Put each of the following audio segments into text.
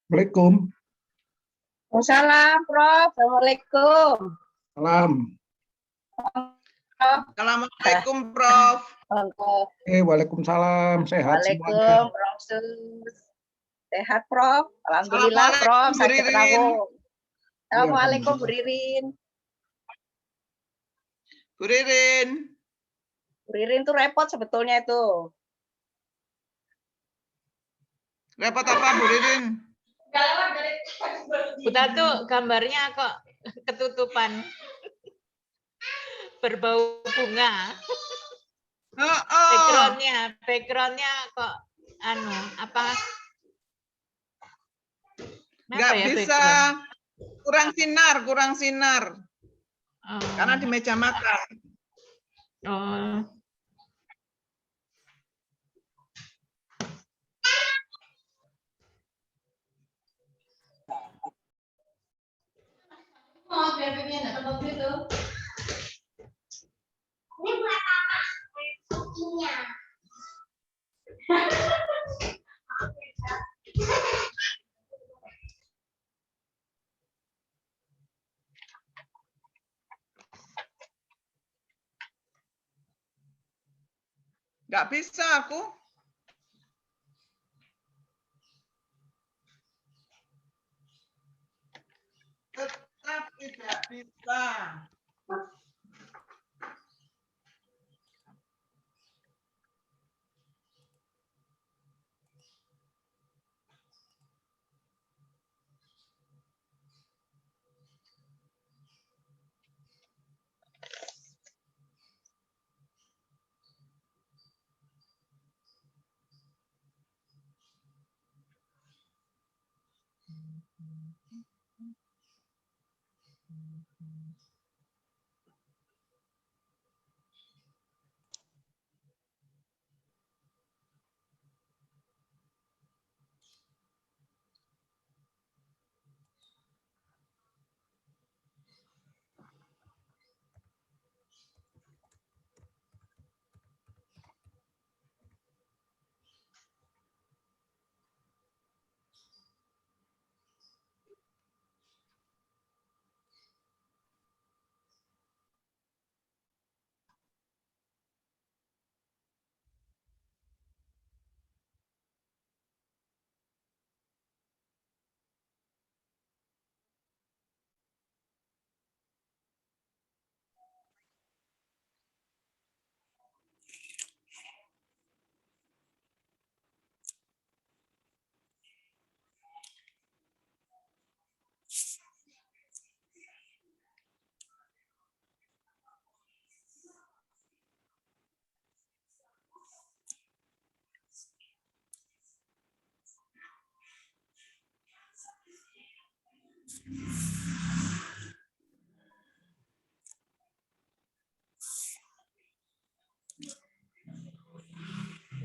Assalamualaikum. Waalaikumsalam, Prof. Assalamualaikum. Salam. Assalamualaikum, Prof. Waalaikumsalam. Sehat semuanya. Waalaikum, Prof. Sus. Sehat, Prof. Alhamdulillah, Prof. Assalamualaikum, Bu Sakit Ririn. rawuh. Assalamualaikum, Bu Alhamdulillah. Ririn. Bu Ririn. Bu Ririn tuh repot sebetulnya itu. Repot apa, Bu Ririn? Bu Tatu, gambarnya kok ketutupan. Berbau bunga. Backgroundnya kok apa? Nggak ya bisa, background? kurang sinar. Oh. Karena di meja makan. Oh. Grafiknya nggak terlalu itu. Ini buat apa? Kukinya. Nggak bisa aku. Tetap tidak bisa.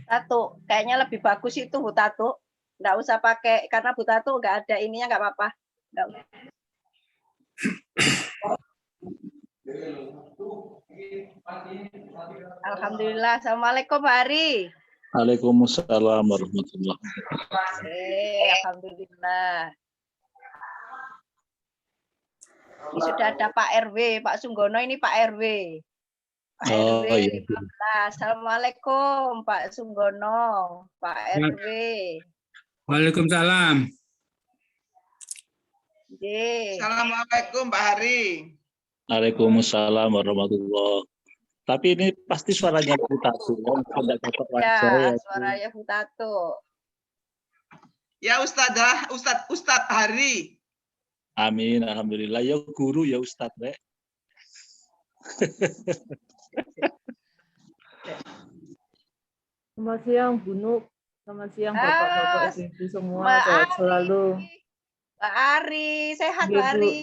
Tatu, kayaknya lebih bagus itu Bu Tatu. Nggak usah pakai, karena Bu Tatu nggak ada ininya, nggak apa-apa. Alhamdulillah. Assalamualaikum, Pak Ari. Waalaikumsalam warahmatullahi wabarakatuh. Alhamdulillah. Ini sudah ada Pak RW, Pak Sunggono ini Pak RW. Pak RW iya. 15. Assalamualaikum Pak Sunggono, Pak RW. Waalaikumsalam. Assalamualaikum, Pak Hari. Waalaikumsalam warahmatullahi. Tapi ini pasti suaranya Bu Tatu. Tidak dapat wajah Ya, ya. suaranya Bu Tatu. Ya Ustadz Hari. Amin, alhamdulillah. Ya guru ya Ustadz, Rek. Selamat siang Bu Nuk. Selamat siang Bapak-bapak Ah, Ibu semua. Mbak Sehat Ari. selalu. Mbak Ari, sehat Iya, Mbak Bu. Ari.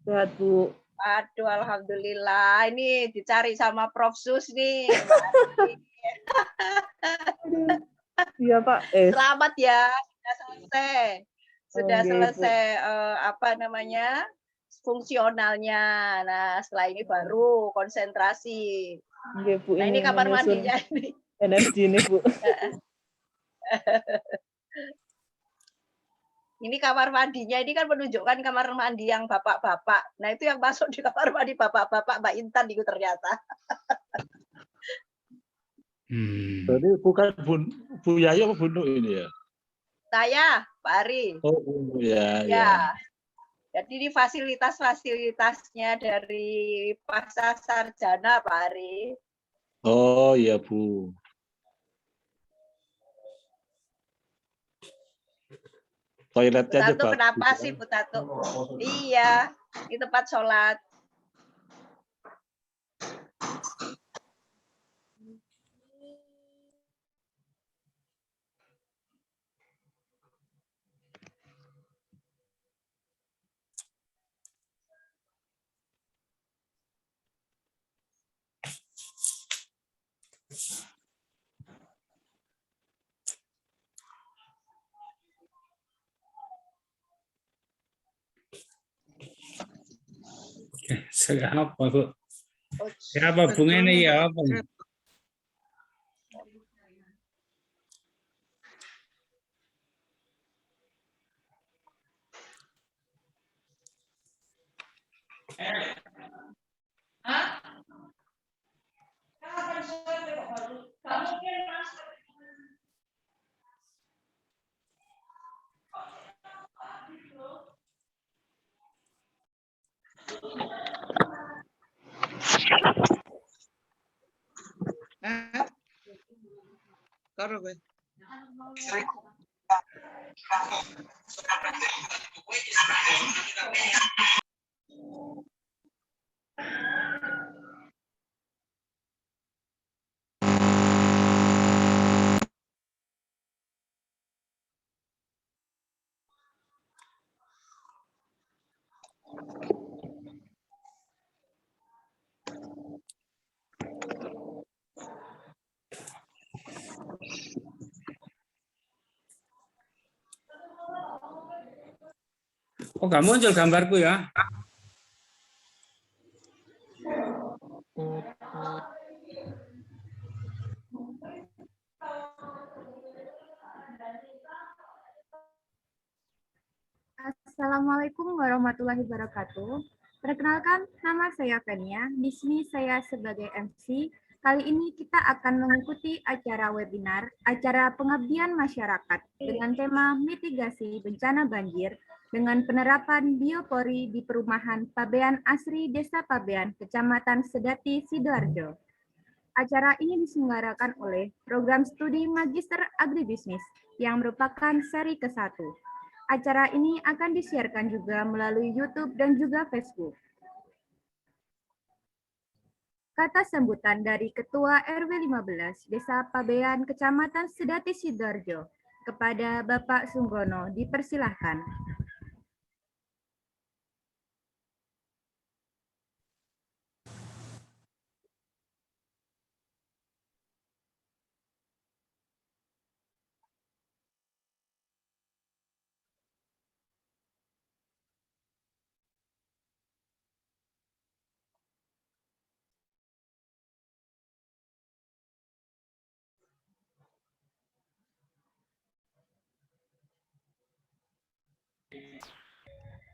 Sehat Bu. Aduh, alhamdulillah. Ini dicari sama Prof. Sus nih, Mbak Ari. Iya Pak. Selamat ya, sudah selesai. Sudah Oke, Bu. selesai apa namanya? Fungsionalnya. Nah, setelah ini baru konsentrasi. Oke, Bu, Nah, ini ini kamar menyusun mandinya ini. energi nih Bu. Ini kamar mandinya ini kan menunjukkan kamar mandi yang bapak-bapak. Nah, itu yang masuk di kamar mandi bapak-bapak Mbak Intan itu ternyata. Jadi bukan Bu Yayo apa Bu Nuk ini ya? Saya, Pak Ari. Oh, Bu ya, ya. Ya. Jadi ini fasilitas-fasilitasnya dari Pasca Sarjana, Pak Ari. Oh, iya Bu. Toiletnya aja Tato bagus. kenapa sih Bu Tato? Iya, di tempat sholat. Saya apa Bu? Oh, Siapa bunga ini ya apa? Karo kowe. Oh, nggak muncul gambarku ya? Assalamualaikum warahmatullahi wabarakatuh. Perkenalkan, nama saya Fenia. Di sini saya sebagai MC. Kali ini kita akan mengikuti acara webinar, acara pengabdian masyarakat dengan tema mitigasi bencana banjir dengan penerapan biopori di perumahan Pabean Asri Desa Pabean, Kecamatan Sedati, Sidoarjo. Acara ini diselenggarakan oleh Program Studi Magister Agribisnis yang merupakan seri ke-1. Acara ini akan disiarkan juga melalui YouTube dan juga Facebook. Kata sambutan dari Ketua RW 15 Desa Pabean, Kecamatan Sedati Sidoarjo kepada Bapak Sunggono dipersilahkan.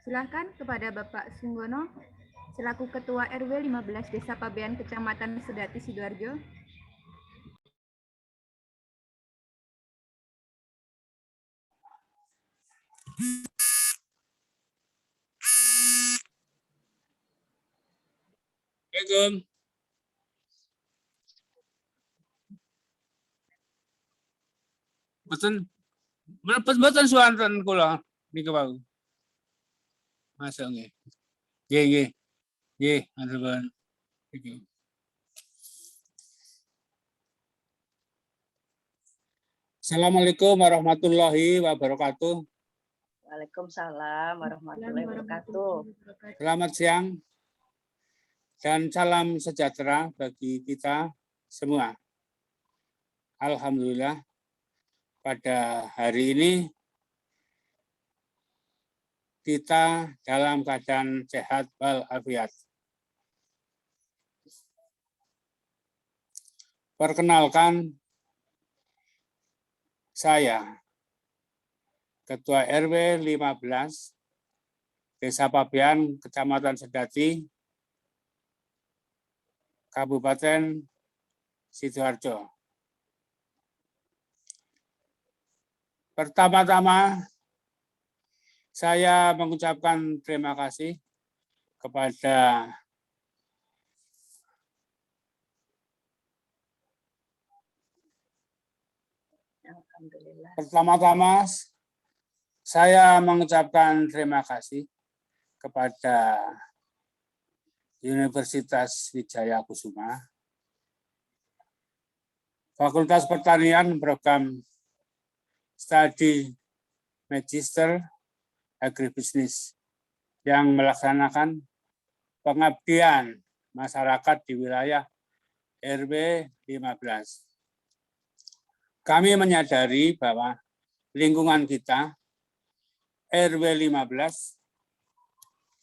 Silakan kepada Bapak Sunggono, selaku Ketua RW 15 Desa Pabean, Kecamatan Sedati, Sidoarjo. Assalamualaikum. Betul suanten kula niku wau. Masuk nggih. Nggih, nggih. Nggih, matur nuwun. Nggih. Assalamualaikum warahmatullahi wabarakatuh. Waalaikumsalam warahmatullahi wabarakatuh. Selamat siang dan salam sejahtera bagi kita semua. Alhamdulillah pada hari ini kita dalam keadaan sehat walafiat. Perkenalkan, saya Ketua RW 15 Desa Pabean, Kecamatan Sedati, Kabupaten Sidoarjo. Pertama-tama, saya mengucapkan terima kasih kepada Alhamdulillah. Pertama-tama, saya mengucapkan terima kasih kepada Universitas Wijaya Kusuma, Fakultas Pertanian Program Studi Magister Agribisnis yang melaksanakan pengabdian masyarakat di wilayah RW 15. Kami menyadari bahwa lingkungan kita, RW 15,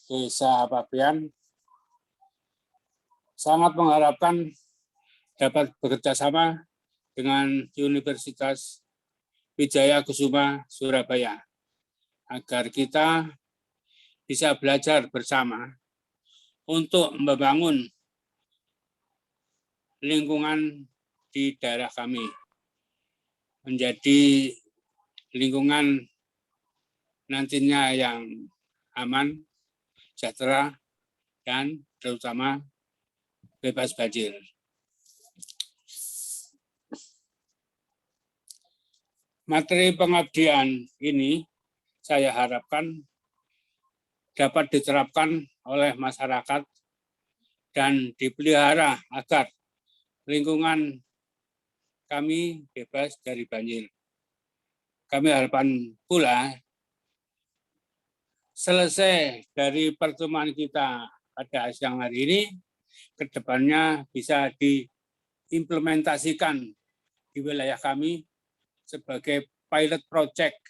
Desa Pabean, sangat mengharapkan dapat bekerja sama dengan Universitas Wijaya Kusuma Surabaya, agar kita bisa belajar bersama untuk membangun lingkungan di daerah kami menjadi lingkungan nantinya yang aman, sejahtera, dan terutama bebas banjir. Materi pengabdian ini saya harapkan dapat diterapkan oleh masyarakat dan dipelihara agar lingkungan kami bebas dari banjir. Kami harapkan pula selesai dari pertemuan kita pada siang hari ini, ke depannya bisa diimplementasikan di wilayah kami sebagai pilot project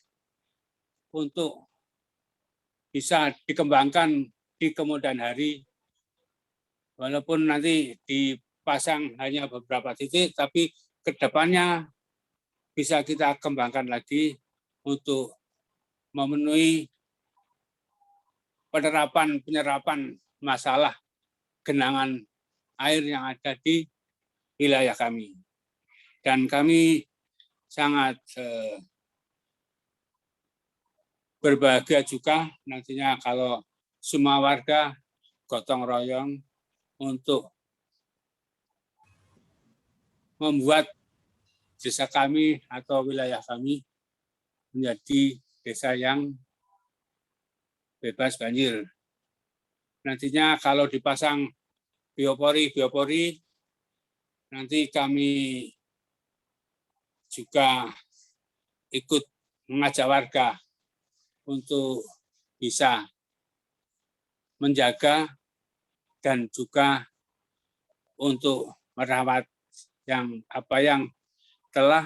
untuk bisa dikembangkan di kemudian hari, walaupun nanti dipasang hanya beberapa titik, tapi kedepannya bisa kita kembangkan lagi untuk memenuhi penyerapan masalah genangan air yang ada di wilayah kami. Dan kami sangat berbahagia juga nantinya kalau semua warga gotong royong untuk membuat desa kami atau wilayah kami menjadi desa yang bebas banjir. Nantinya kalau dipasang biopori, nanti kami juga ikut mengajak warga untuk bisa menjaga dan juga untuk merawat yang telah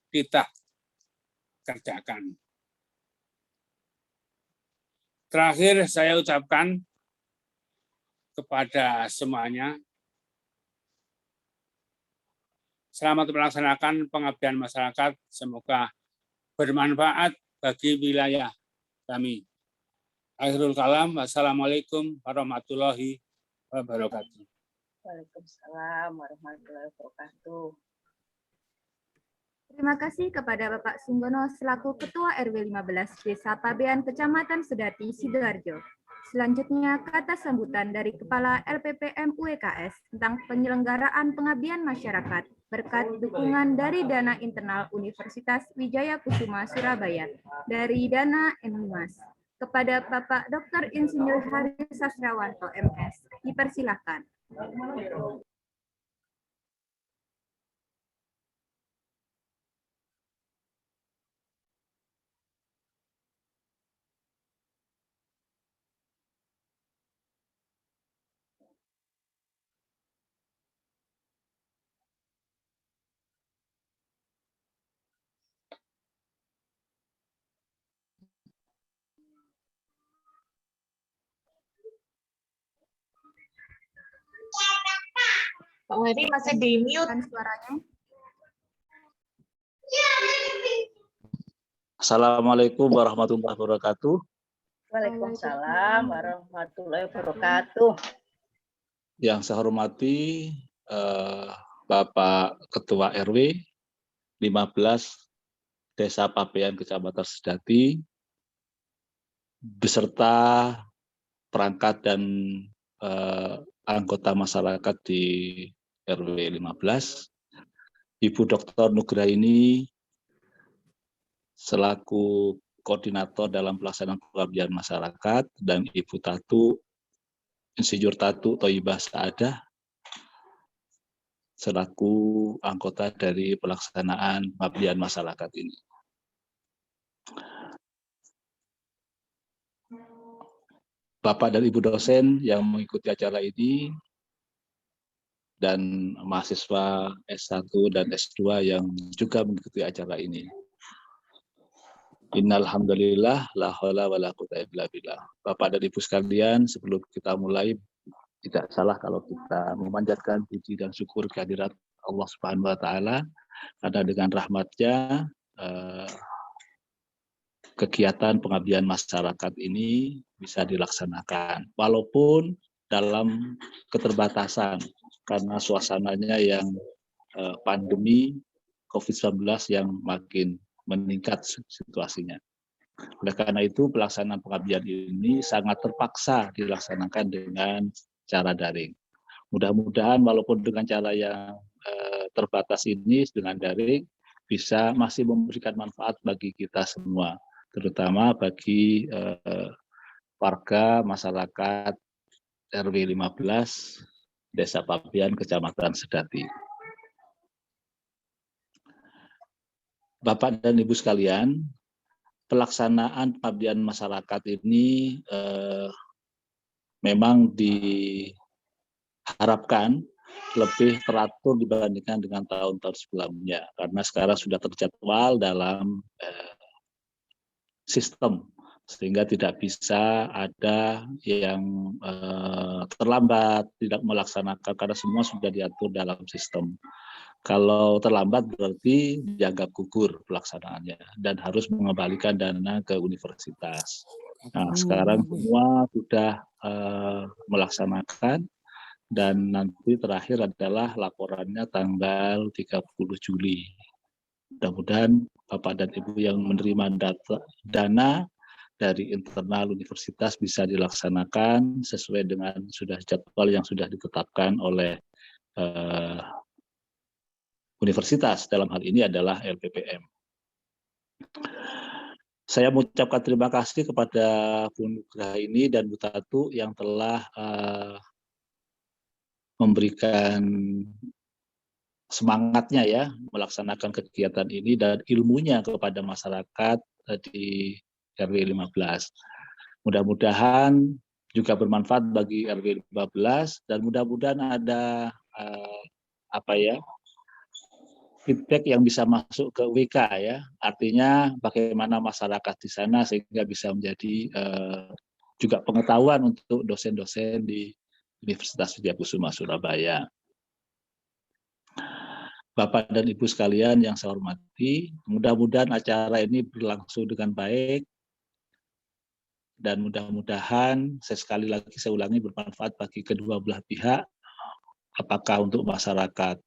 kita kerjakan. Terakhir saya ucapkan kepada semuanya, selamat melaksanakan pengabdian masyarakat, semoga bermanfaat bagi wilayah kami. Akhirul kalam, wassalamualaikum warahmatullahi wabarakatuh. Waalaikumsalam warahmatullahi wabarakatuh. Terima kasih kepada Bapak Sunggono selaku Ketua RW 15 Desa Pabean, Kecamatan Sedati, Sidoarjo. Selanjutnya, kata sambutan dari Kepala LPPM UEKS tentang penyelenggaraan pengabdian masyarakat berkat dukungan dari dana internal Universitas Wijaya Kusuma Surabaya dari dana Enhumas. Kepada Bapak Dr. Insinyur Hari Sasrawanto MS, dipersilahkan. Pak Heri masih di mute. Kan suaranya. Assalamualaikum warahmatullahi wabarakatuh. Waalaikumsalam warahmatullahi wabarakatuh. Yang saya hormati Bapak Ketua RW 15 Desa Pabean, Kecamatan Sedati, beserta perangkat dan anggota masyarakat di RW 15, Ibu Dr. Nugraini selaku koordinator dalam pelaksanaan pengabdian masyarakat, dan Ibu Tatu, Insinyur Tatu Thoibah Saadah, selaku anggota dari pelaksanaan pengabdian masyarakat ini. Bapak dan Ibu dosen yang mengikuti acara ini, dan mahasiswa S1 dan S2 yang juga mengikuti acara ini. Innalhamdulillah, la haula wa la quwwata illa billah. Bapak dan Ibu sekalian, sebelum kita mulai, tidak salah kalau kita memanjatkan puji dan syukur kehadirat Allah Subhanahu wa Ta'ala, karena dengan rahmat-Nya kegiatan pengabdian masyarakat ini bisa dilaksanakan, walaupun dalam keterbatasan karena suasananya yang pandemi COVID-19 yang makin meningkat situasinya. Oleh karena itu, pelaksanaan pengabdian ini sangat terpaksa dilaksanakan dengan cara daring. Mudah-mudahan walaupun dengan cara yang terbatas ini, dengan daring, bisa masih memberikan manfaat bagi kita semua, terutama bagi warga masyarakat RW 15 Desa Pabean, Kecamatan Sedati. Bapak dan Ibu sekalian, pelaksanaan pengabdian masyarakat ini memang diharapkan lebih teratur dibandingkan dengan tahun-tahun sebelumnya, karena sekarang sudah terjadwal dalam sistem, sehingga tidak bisa ada yang terlambat, tidak melaksanakan, karena semua sudah diatur dalam sistem. Kalau terlambat berarti dianggap gugur pelaksanaannya dan harus mengembalikan dana ke universitas. Nah, sekarang semua sudah melaksanakan, dan nanti terakhir adalah laporannya tanggal 30 Juli. Mudah-mudahan Bapak dan Ibu yang menerima dana dari internal universitas bisa dilaksanakan sesuai dengan jadwal yang sudah ditetapkan oleh universitas, dalam hal ini adalah LPPM. Saya mengucapkan terima kasih kepada Bu Nugraini dan Bu Tatu yang telah memberikan semangatnya ya melaksanakan kegiatan ini dan ilmunya kepada masyarakat di RW 15. Mudah-mudahan juga bermanfaat bagi RW 15, dan mudah-mudahan ada feedback yang bisa masuk ke WK ya, artinya bagaimana masyarakat di sana sehingga bisa menjadi juga pengetahuan untuk dosen-dosen di Universitas Widyakusuma Surabaya. Bapak dan Ibu sekalian yang saya hormati, mudah-mudahan acara ini berlangsung dengan baik, dan mudah-mudahan sekali lagi saya ulangi bermanfaat bagi kedua belah pihak, apakah untuk masyarakat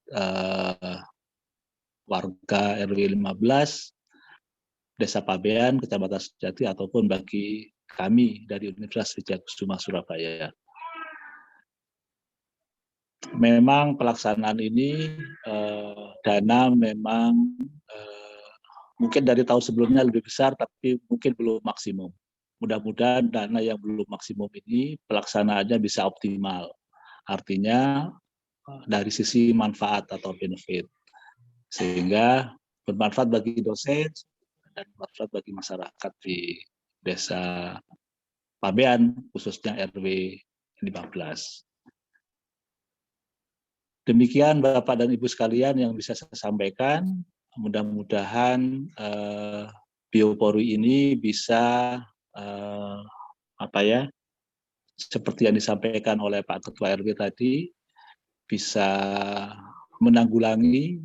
warga RW 15 Desa Pabean, Kecamatan Sedati, ataupun bagi kami dari Universitas Widyakusuma Surabaya. Memang pelaksanaan ini dana memang mungkin dari tahun sebelumnya lebih besar, tapi mungkin belum maksimum. Mudah-mudahan dana yang belum maksimum ini pelaksanaannya bisa optimal. Artinya dari sisi manfaat atau benefit, sehingga bermanfaat bagi dosen dan bermanfaat bagi masyarakat di Desa Pabean, khususnya RW 15. Demikian Bapak dan Ibu sekalian yang bisa saya sampaikan. Mudah-mudahan biopori ini bisa seperti yang disampaikan oleh Pak Ketua RW tadi, bisa menanggulangi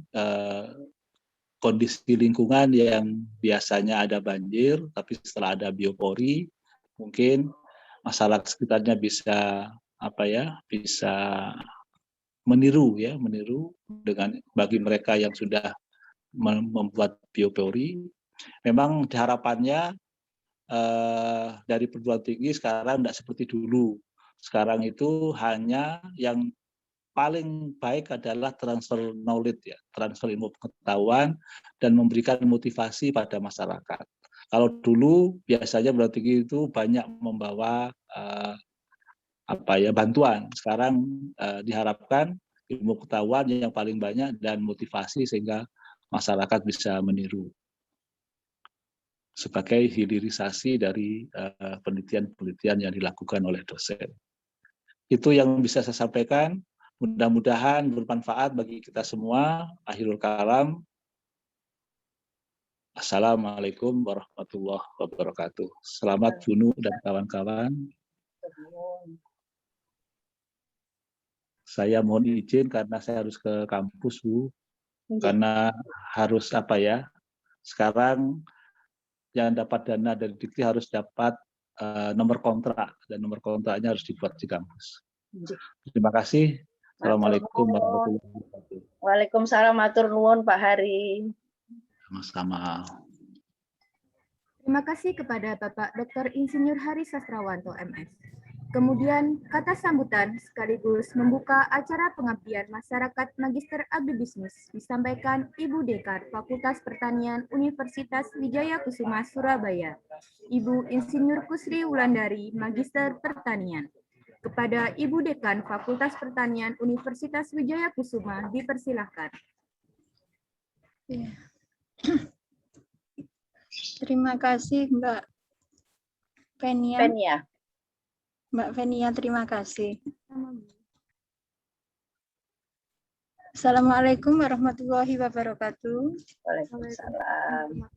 kondisi lingkungan yang biasanya ada banjir, tapi setelah ada biopori, mungkin masyarakat sekitarnya bisa bisa meniru dengan bagi mereka yang sudah membuat biopori. Memang harapannya dari perguruan tinggi sekarang tidak seperti dulu. Sekarang itu hanya yang paling baik adalah transfer knowledge, transfer ilmu pengetahuan dan memberikan motivasi pada masyarakat. Kalau dulu biasanya perguruan tinggi itu banyak membawa bantuan. Sekarang diharapkan ilmu pengetahuan yang paling banyak dan motivasi sehingga masyarakat bisa meniru sebagai hilirisasi dari penelitian-penelitian yang dilakukan oleh dosen. Itu yang bisa saya sampaikan. Mudah-mudahan bermanfaat bagi kita semua. Akhirul kalam. Assalamualaikum warahmatullahi wabarakatuh. Selamat Bunu dan kawan-kawan. Saya mohon izin karena saya harus ke kampus, Bu. Karena harus sekarang yang dapat dana dari Dikti harus dapat nomor kontrak, dan nomor kontraknya harus dibuat di kampus. Terima kasih. Assalamualaikum warahmatullahi wabarakatuh. Waalaikumsalam, matur nuwun Pak Hari. Sama-sama. Terima kasih kepada Bapak Dr. Insinyur Hari Sastrawanto, MS. Kemudian kata sambutan sekaligus membuka acara pengabdian masyarakat Magister Agribisnis disampaikan Ibu Dekan Fakultas Pertanian Universitas Wijaya Kusuma Surabaya, Ibu Insinyur Kusri Wulandari, Magister Pertanian. Kepada Ibu Dekan Fakultas Pertanian Universitas Wijaya Kusuma dipersilahkan. Ya. Terima kasih Mbak Fenia. Mbak Fenia, terima kasih. Assalamualaikum warahmatullahi wabarakatuh. Waalaikumsalam.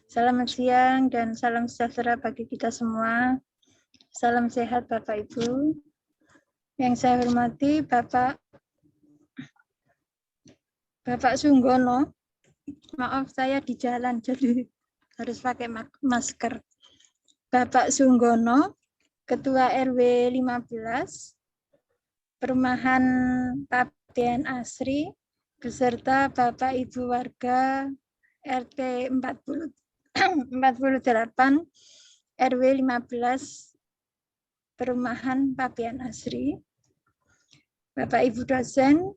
Selamat siang dan salam sejahtera bagi kita semua. Salam sehat Bapak Ibu. Yang saya hormati Bapak Sunggono. Maaf, saya di jalan jadi harus pakai masker. Bapak Sunggono, Ketua RW 15, Perumahan Pabean Asri, beserta Bapak Ibu warga RT 48 RW 15, Perumahan Pabean Asri, Bapak Ibu dosen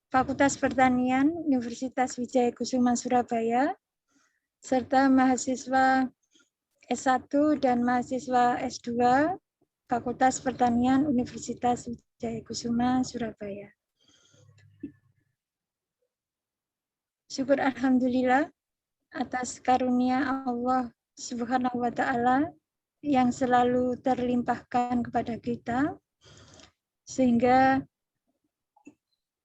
Fakultas Pertanian Universitas Wijaya Kusuma Surabaya, serta mahasiswa S1 dan mahasiswa S2 Fakultas Pertanian Universitas Wijaya Kusuma Surabaya. Syukur alhamdulillah atas karunia Allah Subhanahu wa taala yang selalu terlimpahkan kepada kita, sehingga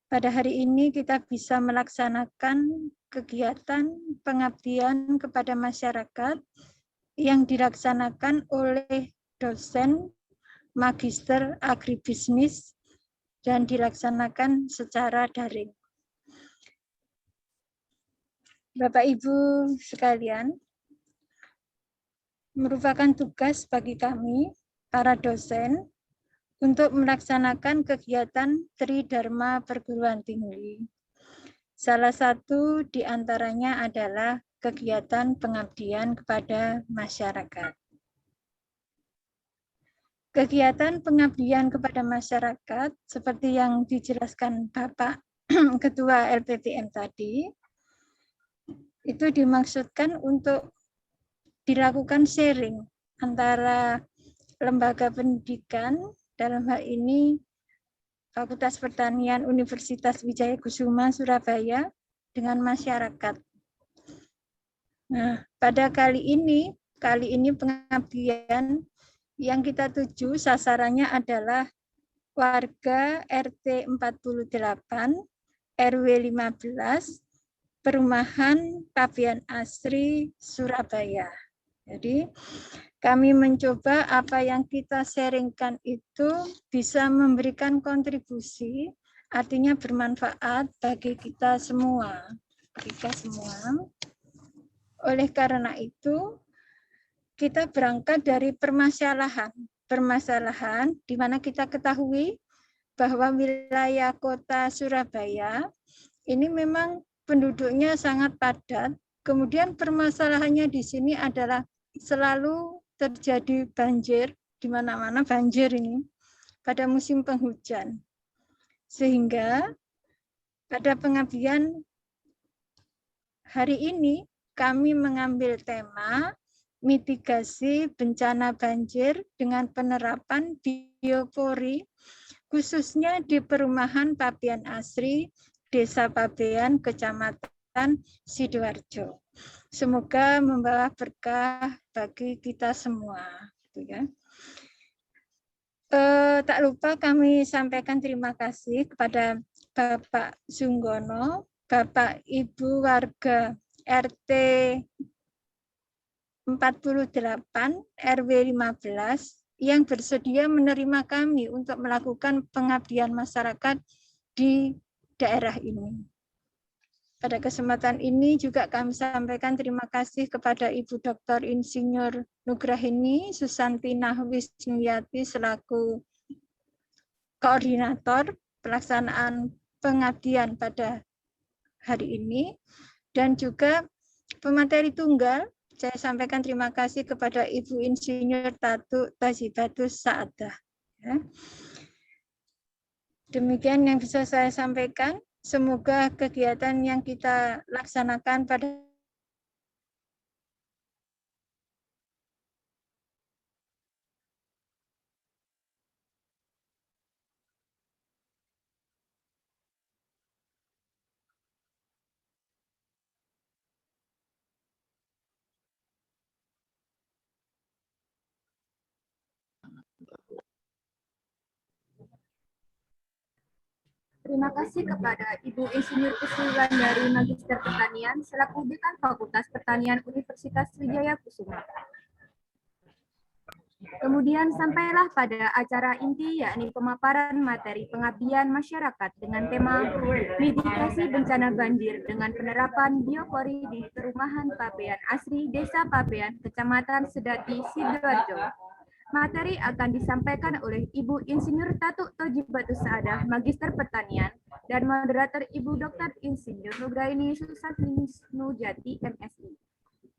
pada hari ini kita bisa melaksanakan kegiatan pengabdian kepada masyarakat yang dilaksanakan oleh dosen Magister Agribisnis dan dilaksanakan secara daring. Bapak Ibu sekalian, merupakan tugas bagi kami, para dosen, untuk melaksanakan kegiatan Tridharma Perguruan Tinggi. Salah satu di antaranya adalah kegiatan pengabdian kepada masyarakat. Kegiatan pengabdian kepada masyarakat, seperti yang dijelaskan Bapak Ketua LPPM tadi, itu dimaksudkan untuk dilakukan sharing antara lembaga pendidikan, dalam hal ini Fakultas Pertanian Universitas Wijaya Kusuma Surabaya, dengan masyarakat. Nah, pada kali ini pengabdian yang kita tuju sasarannya adalah warga RT 48, RW 15, Perumahan Pabean Asri, Surabaya. Jadi, kami mencoba apa yang kita sharingkan itu bisa memberikan kontribusi artinya bermanfaat bagi kita semua. Oleh karena itu, kita berangkat dari permasalahan di mana kita ketahui bahwa wilayah kota Surabaya ini memang penduduknya sangat padat. Kemudian permasalahannya di sini adalah selalu terjadi banjir, di mana-mana banjir ini pada musim penghujan. Sehingga pada pengabdian hari ini kami mengambil tema mitigasi bencana banjir dengan penerapan biopori khususnya di perumahan Pabean Asri, Desa Pabean, Kecamatan Sidoarjo. Semoga membawa berkah bagi kita semua. Tak lupa kami sampaikan terima kasih kepada Bapak Sunggono, Bapak Ibu warga RT 48 RW 15 yang bersedia menerima kami untuk melakukan pengabdian masyarakat di daerah ini. Pada kesempatan ini juga kami sampaikan terima kasih kepada Ibu Dr. Insinyur Nugrahini Susantina Wisnuyati selaku koordinator pelaksanaan pengabdian pada hari ini, dan juga pemateri tunggal. Saya sampaikan terima kasih kepada Ibu Insinyur Tatu Tajibatus Saadah. Demikian yang bisa saya sampaikan. Semoga kegiatan yang kita laksanakan pada Terima kasih kepada Ibu Insinyur Kusuma dari Magister Pertanian selaku Dekan Fakultas Pertanian Universitas Wijaya Kusuma. Kemudian sampailah pada acara inti, yakni pemaparan materi pengabdian masyarakat dengan tema mitigasi bencana banjir dengan penerapan biopori di perumahan Pabean Asri, Desa Pabean, Kecamatan Sedati, Sidoarjo. Materi akan disampaikan oleh Ibu Insinyur Tatu Tajibatus Saadah, Magister Pertanian, dan moderator Ibu Dr. Insinyur Nugraini Susanti Nujati, MSI.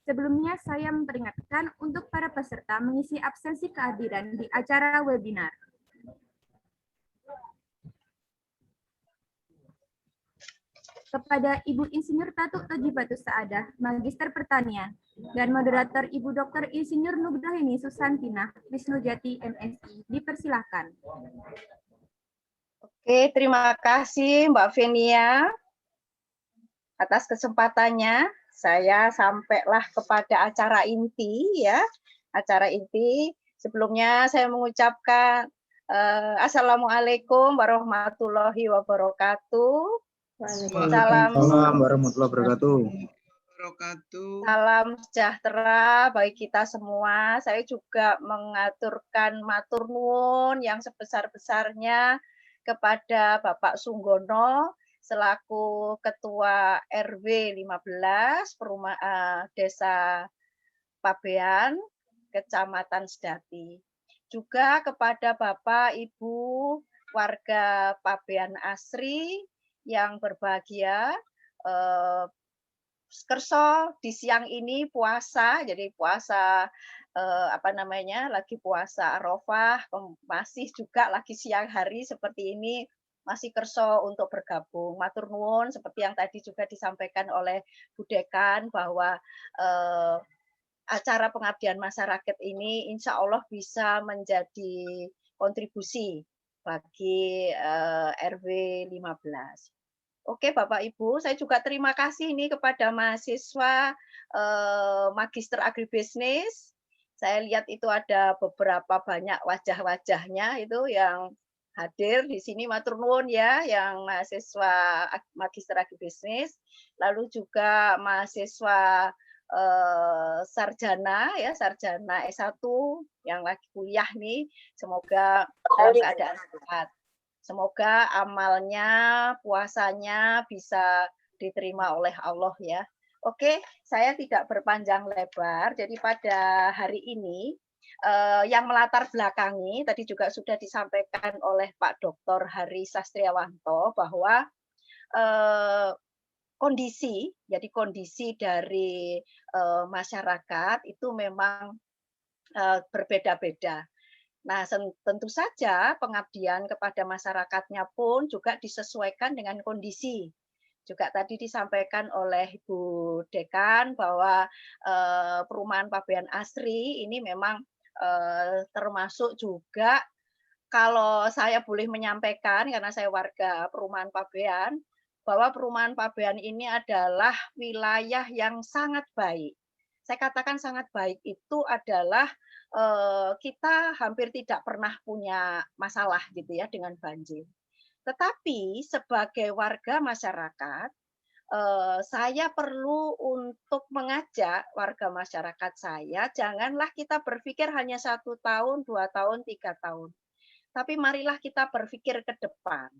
Sebelumnya saya memperingatkan untuk para peserta mengisi absensi kehadiran di acara webinar. Kepada Ibu Insinyur Tatu Tajibatus Saadah, Magister Pertanian, dan moderator Ibu Dr. Insinyur Nugraini Susantina Wisnujati, MSI, dipersilahkan. Oke, terima kasih Mbak Venia atas kesempatannya. Saya sampailah kepada acara inti ya. Acara inti. Sebelumnya saya mengucapkan Assalamualaikum warahmatullahi wabarakatuh. Waalaikumsalam warahmatullahi wabarakatuh. Salam sejahtera bagi kita semua. Saya juga mengaturkan matur nuwun yang sebesar-besarnya kepada Bapak Sunggono selaku Ketua RW 15 Desa Pabean, Kecamatan Sedati. Juga kepada Bapak Ibu warga Pabean Asri yang berbahagia, kerso di siang ini puasa, jadi puasa lagi puasa Arafah, masih juga lagi siang hari seperti ini, masih kerso untuk bergabung. Matur nuwun seperti yang tadi juga disampaikan oleh Bu Dekan bahwa acara pengabdian masyarakat ini insya Allah bisa menjadi kontribusi bagi RW 15. Oke Bapak Ibu, saya juga terima kasih ini kepada mahasiswa Magister Agribisnis. Saya lihat itu ada beberapa banyak wajah-wajahnya itu yang hadir di sini, matur nuwun ya, yang mahasiswa Magister Agribisnis, lalu juga mahasiswa sarjana ya, sarjana S1 yang lagi kuliah nih, semoga dalam keadaan sehat. Semoga amalnya, puasanya bisa diterima oleh Allah ya. Oke, saya tidak berpanjang lebar. Jadi pada hari ini yang melatar belakangi tadi juga sudah disampaikan oleh Pak Dr. Hari Sastriawanto bahwa kondisi dari masyarakat itu memang berbeda-beda. Nah, tentu saja pengabdian kepada masyarakatnya pun juga disesuaikan dengan kondisi. Juga tadi disampaikan oleh Ibu Dekan bahwa perumahan Pabean Asri ini memang termasuk juga, kalau saya boleh menyampaikan karena saya warga perumahan Pabean, bahwa perumahan Pabean ini adalah wilayah yang sangat baik. Saya katakan sangat baik itu adalah kita hampir tidak pernah punya masalah gitu ya dengan banjir. Tetapi sebagai warga masyarakat, saya perlu untuk mengajak warga masyarakat saya, janganlah kita berpikir hanya 1 tahun, 2 tahun, 3 tahun. Tapi marilah kita berpikir ke depan.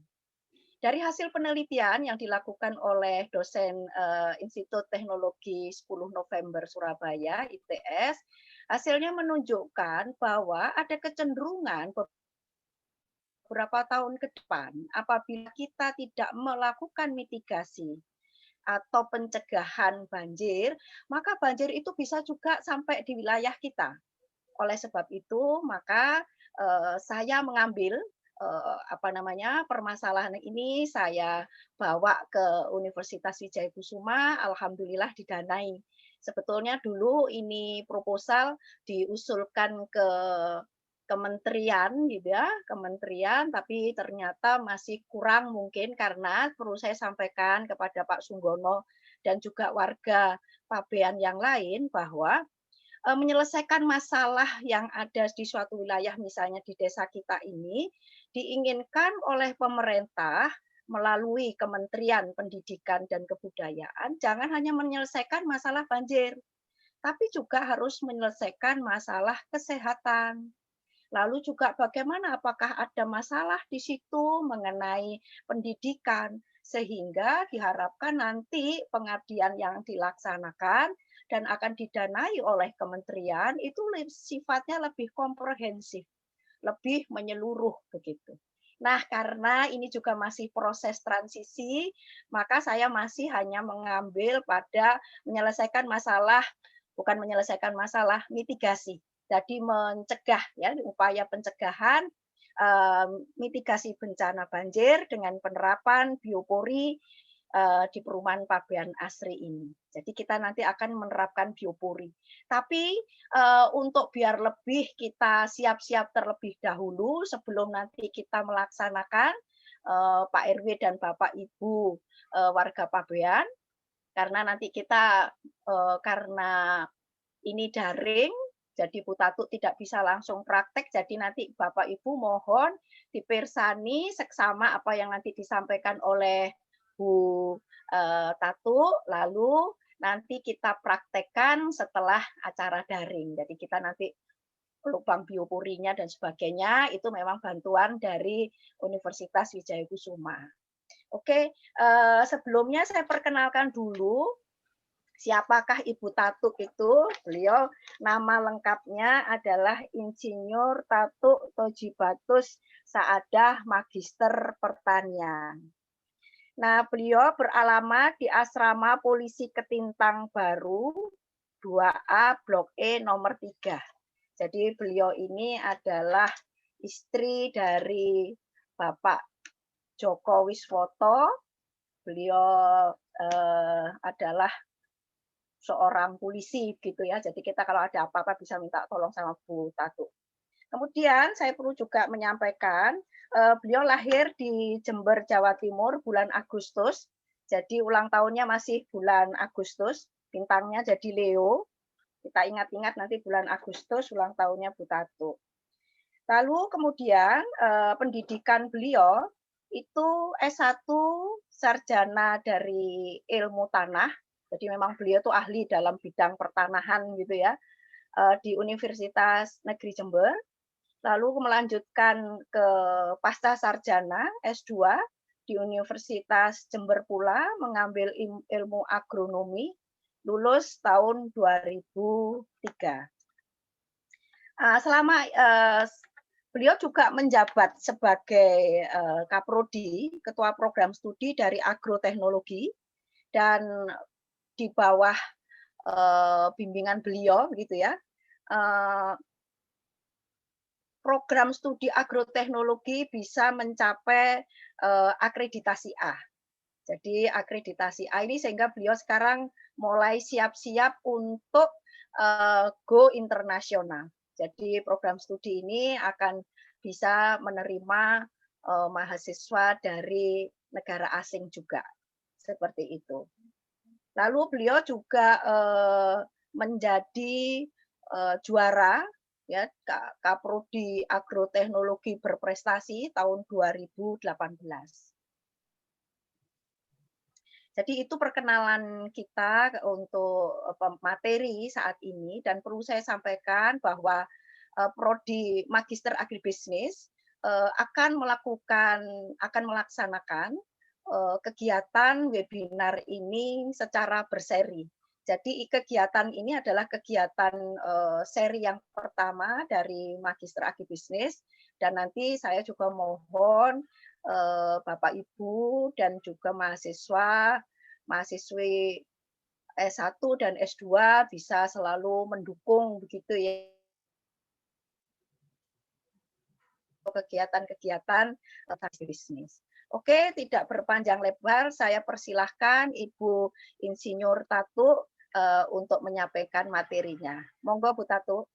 Dari hasil penelitian yang dilakukan oleh dosen Institut Teknologi 10 November Surabaya, ITS, hasilnya menunjukkan bahwa ada kecenderungan beberapa tahun ke depan apabila kita tidak melakukan mitigasi atau pencegahan banjir, maka banjir itu bisa juga sampai di wilayah kita. Oleh sebab itu, maka saya mengambil permasalahan ini saya bawa ke Universitas Wijaykusuma, alhamdulillah didanai. Sebetulnya dulu ini proposal diusulkan ke kementerian gitu ya, kementerian, tapi ternyata masih kurang mungkin karena perlu saya sampaikan kepada Pak Sunggono dan juga warga Pabean yang lain bahwa menyelesaikan masalah yang ada di suatu wilayah misalnya di desa kita ini diinginkan oleh pemerintah melalui Kementerian Pendidikan dan Kebudayaan jangan hanya menyelesaikan masalah banjir, tapi juga harus menyelesaikan masalah kesehatan. Lalu juga bagaimana apakah ada masalah di situ mengenai pendidikan sehingga diharapkan nanti pengabdian yang dilaksanakan dan akan didanai oleh kementerian itu sifatnya lebih komprehensif, lebih menyeluruh begitu. Nah, karena ini juga masih proses transisi, maka saya masih hanya mengambil pada menyelesaikan masalah, bukan menyelesaikan masalah, mitigasi. Jadi mencegah ya, upaya pencegahan mitigasi bencana banjir dengan penerapan biopori di perumahan Pabean Asri ini. Jadi kita nanti akan menerapkan biopori. Tapi untuk biar lebih kita siap-siap terlebih dahulu sebelum nanti kita melaksanakan Pak RW dan Bapak Ibu warga Pabean, karena nanti kita karena ini daring, jadi Bu Tatu tidak bisa langsung praktek, jadi nanti Bapak Ibu mohon dipirsani seksama apa yang nanti disampaikan oleh Bu Tatu, lalu nanti kita praktekkan setelah acara daring. Jadi kita nanti lubang bioporinya dan sebagainya, itu memang bantuan dari Universitas Wijaykusuma. Oke, sebelumnya saya perkenalkan dulu siapakah Ibu Tatu itu. Beliau nama lengkapnya adalah Insinyur Tatu Tojibatus Saadah Magister Pertanian. Nah, beliau beralamat di Asrama Polisi Ketintang Baru 2A Blok E nomor 3. Jadi beliau ini adalah istri dari Bapak Joko Wiswoto. Beliau adalah seorang polisi gitu ya. Jadi kita kalau ada apa-apa bisa minta tolong sama Bu Tatu. Kemudian saya perlu juga menyampaikan beliau lahir di Jember, Jawa Timur bulan Agustus. Jadi ulang tahunnya masih bulan Agustus, bintangnya jadi Leo. Kita ingat-ingat nanti bulan Agustus ulang tahunnya Bu Tatu. Lalu kemudian pendidikan beliau itu S1 sarjana dari ilmu tanah. Jadi memang beliau tuh ahli dalam bidang pertanahan gitu ya, di Universitas Negeri Jember. lalu melanjutkan ke pasca sarjana S2 di Universitas Jember pula, mengambil ilmu agronomi, lulus tahun 2003. Selama beliau juga menjabat sebagai Kaprodi, Ketua Program Studi dari Agroteknologi, dan di bawah bimbingan beliau, gitu ya, program studi agroteknologi bisa mencapai akreditasi A. Jadi akreditasi A ini sehingga beliau sekarang mulai siap-siap untuk go internasional. Jadi program studi ini akan bisa menerima mahasiswa dari negara asing juga, seperti itu. Lalu beliau juga menjadi juara ya Kaprodi Agroteknologi Berprestasi tahun 2018. Jadi itu perkenalan kita untuk materi saat ini, dan perlu saya sampaikan bahwa Prodi Magister Agribisnis akan melaksanakan kegiatan webinar ini secara berseri. Jadi kegiatan ini adalah kegiatan seri yang pertama dari Magister Agribisnis, dan nanti saya juga mohon Bapak Ibu dan juga mahasiswi S1 dan S2 bisa selalu mendukung begitu ya kegiatan-kegiatan agribisnis. Oke, tidak berpanjang lebar, saya persilahkan Ibu Insinyur Tatu untuk menyampaikan materinya. Monggo Bu Tatu.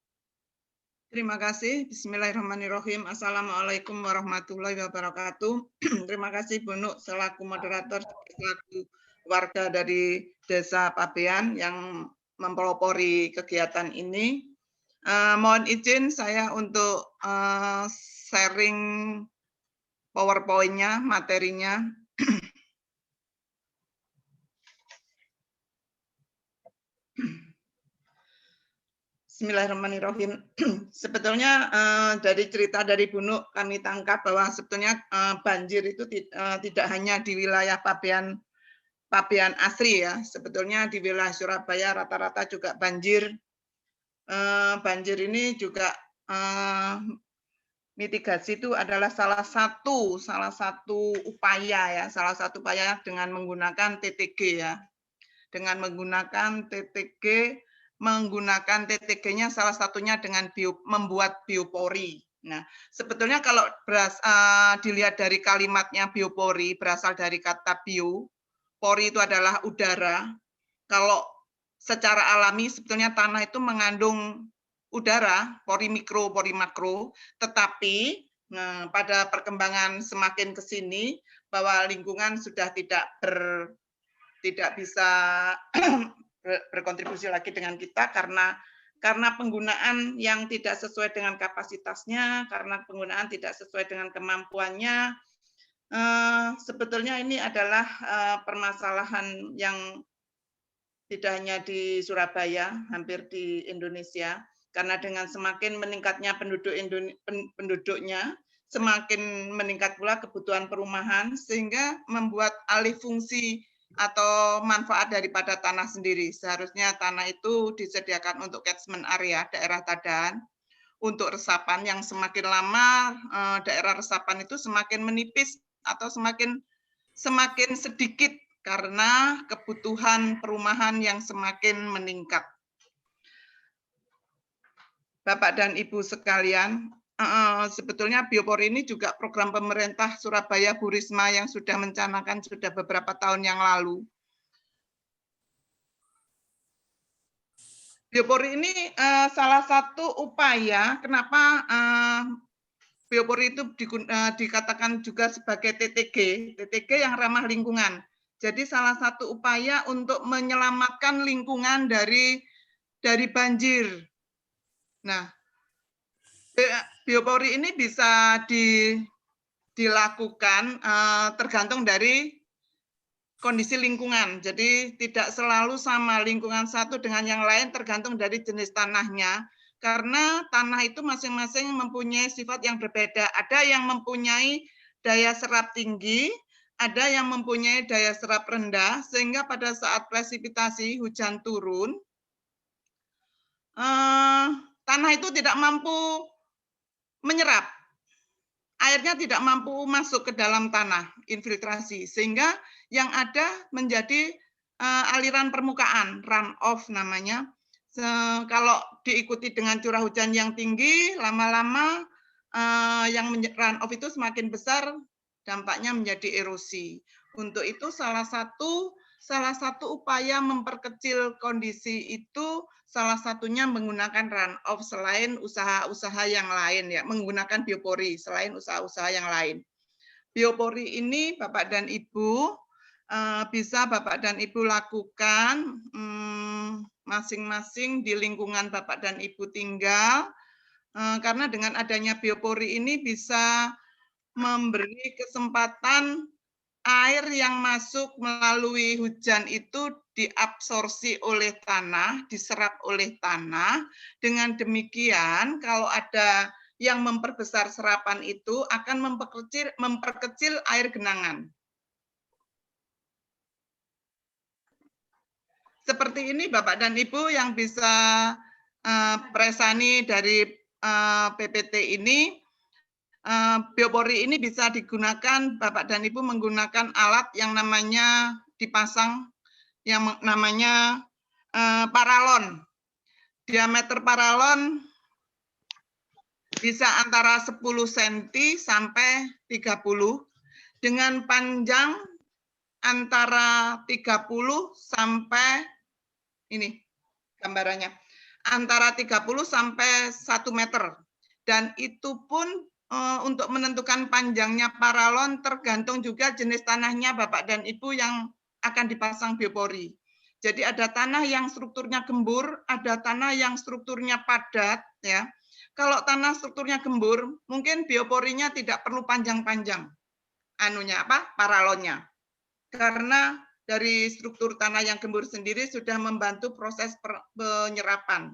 Terima kasih. Bismillahirrahmanirrahim. Assalamualaikum warahmatullahi wabarakatuh. Terima kasih Bu Nuk selaku moderator, selaku warga dari Desa Pabean yang mempelopori kegiatan ini. Mohon izin saya untuk sharing PowerPoint-nya, materinya. Bismillahirrahmanirrahim. Sebetulnya dari cerita dari Bu Nuk kami tangkap bahwa sebetulnya banjir itu tidak hanya di wilayah Pabean asri ya. Sebetulnya di wilayah Surabaya rata-rata juga banjir. Banjir ini juga mitigasi itu adalah salah satu upaya ya, dengan menggunakan TTG ya. Dengan menggunakan TTG-nya salah satunya dengan membuat biopori. Nah, sebetulnya kalau dilihat dari kalimatnya biopori berasal dari kata bio. Pori itu adalah udara. Kalau secara alami sebetulnya tanah itu mengandung udara, pori mikro, pori makro, tetapi pada perkembangan semakin ke sini bahwa lingkungan sudah tidak bisa berkontribusi lagi dengan kita karena penggunaan yang tidak sesuai dengan kapasitasnya, karena penggunaan tidak sesuai dengan kemampuannya. Sebetulnya ini adalah permasalahan yang tidak hanya di Surabaya, hampir di Indonesia, karena dengan semakin meningkatnya penduduknya, semakin meningkat pula kebutuhan perumahan, sehingga membuat alih fungsi atau manfaat daripada tanah sendiri. Seharusnya tanah itu disediakan untuk catchment area, daerah tadaan, untuk resapan yang semakin lama daerah resapan itu semakin menipis atau semakin sedikit karena kebutuhan perumahan yang semakin meningkat. Bapak dan Ibu sekalian, sebetulnya biopori ini juga program pemerintah Surabaya Bu Risma yang sudah mencanangkan sudah beberapa tahun yang lalu. Biopori ini salah satu upaya kenapa biopori itu dikatakan juga sebagai TTG yang ramah lingkungan. Jadi salah satu upaya untuk menyelamatkan lingkungan dari banjir. Nah, biopori ini bisa dilakukan tergantung dari kondisi lingkungan. Jadi tidak selalu sama lingkungan satu dengan yang lain, tergantung dari jenis tanahnya. karena tanah itu masing-masing mempunyai sifat yang berbeda. Ada yang mempunyai daya serap tinggi, ada yang mempunyai daya serap rendah, sehingga pada saat presipitasi hujan turun, tanah itu tidak mampu menyerap. Airnya tidak mampu masuk ke dalam tanah, infiltrasi, sehingga yang ada menjadi aliran permukaan, runoff namanya. Kalau diikuti dengan curah hujan yang tinggi, lama-lama yang runoff itu semakin besar, dampaknya menjadi erosi. Untuk itu salah satu upaya memperkecil kondisi itu salah satunya menggunakan runoff selain usaha-usaha yang lain ya, menggunakan biopori selain usaha-usaha yang lain. Biopori ini Bapak dan Ibu bisa Bapak dan Ibu lakukan masing-masing di lingkungan Bapak dan Ibu tinggal, karena dengan adanya biopori ini bisa memberi kesempatan air yang masuk melalui hujan itu diabsorpsi oleh tanah, diserap oleh tanah. Dengan demikian, kalau ada yang memperbesar serapan itu akan memperkecil air genangan. Seperti ini Bapak dan Ibu yang bisa presani dari PPT ini. Biopori ini bisa digunakan Bapak dan Ibu menggunakan alat yang namanya dipasang yang namanya paralon. Diameter paralon bisa antara 10 cm sampai 30 dengan panjang antara 30 sampai ini gambarannya antara 30 sampai 1 meter, dan itu pun untuk menentukan panjangnya paralon tergantung juga jenis tanahnya Bapak dan Ibu yang akan dipasang biopori. Jadi ada tanah yang strukturnya gembur, ada tanah yang strukturnya padat ya. Kalau tanah strukturnya gembur, mungkin bioporinya tidak perlu panjang-panjang paralonnya. Karena dari struktur tanah yang gembur sendiri sudah membantu proses penyerapan.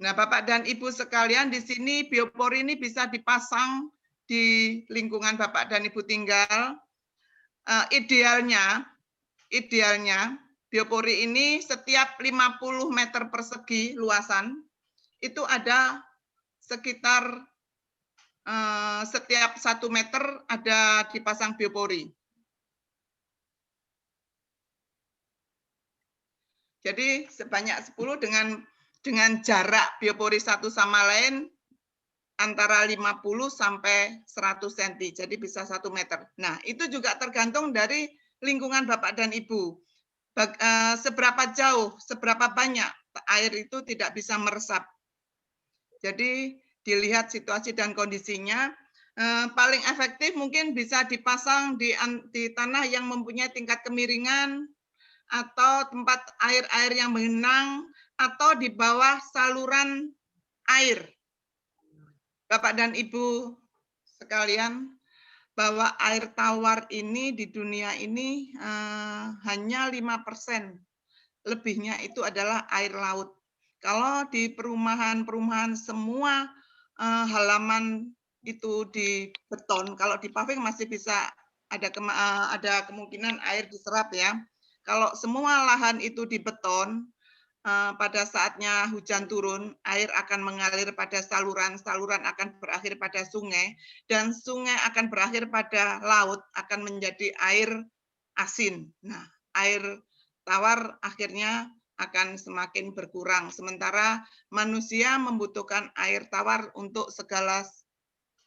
Nah, Bapak dan Ibu sekalian, di sini biopori ini bisa dipasang di lingkungan Bapak dan Ibu tinggal. Idealnya biopori ini setiap 50 meter persegi luasan, itu ada sekitar setiap 1 meter ada dipasang biopori. Jadi sebanyak 10 dengan jarak biopori satu sama lain antara 50 sampai 100 cm. Jadi bisa 1 meter. Nah, itu juga tergantung dari lingkungan Bapak dan Ibu. Seberapa jauh, seberapa banyak air itu tidak bisa meresap. Jadi dilihat situasi dan kondisinya. Paling efektif mungkin bisa dipasang di tanah yang mempunyai tingkat kemiringan, atau tempat air-air yang mengenang, atau di bawah saluran air. Bapak dan Ibu sekalian, bahwa air tawar ini di dunia ini hanya 5%. Lebihnya itu adalah air laut. Kalau di perumahan-perumahan semua halaman itu di beton, kalau di paving masih bisa ada kemungkinan air diserap ya. Kalau semua lahan itu di beton, pada saatnya hujan turun, air akan mengalir pada saluran, saluran akan berakhir pada sungai, dan sungai akan berakhir pada laut, akan menjadi air asin. Nah, air tawar akhirnya akan semakin berkurang, sementara manusia membutuhkan air tawar untuk segala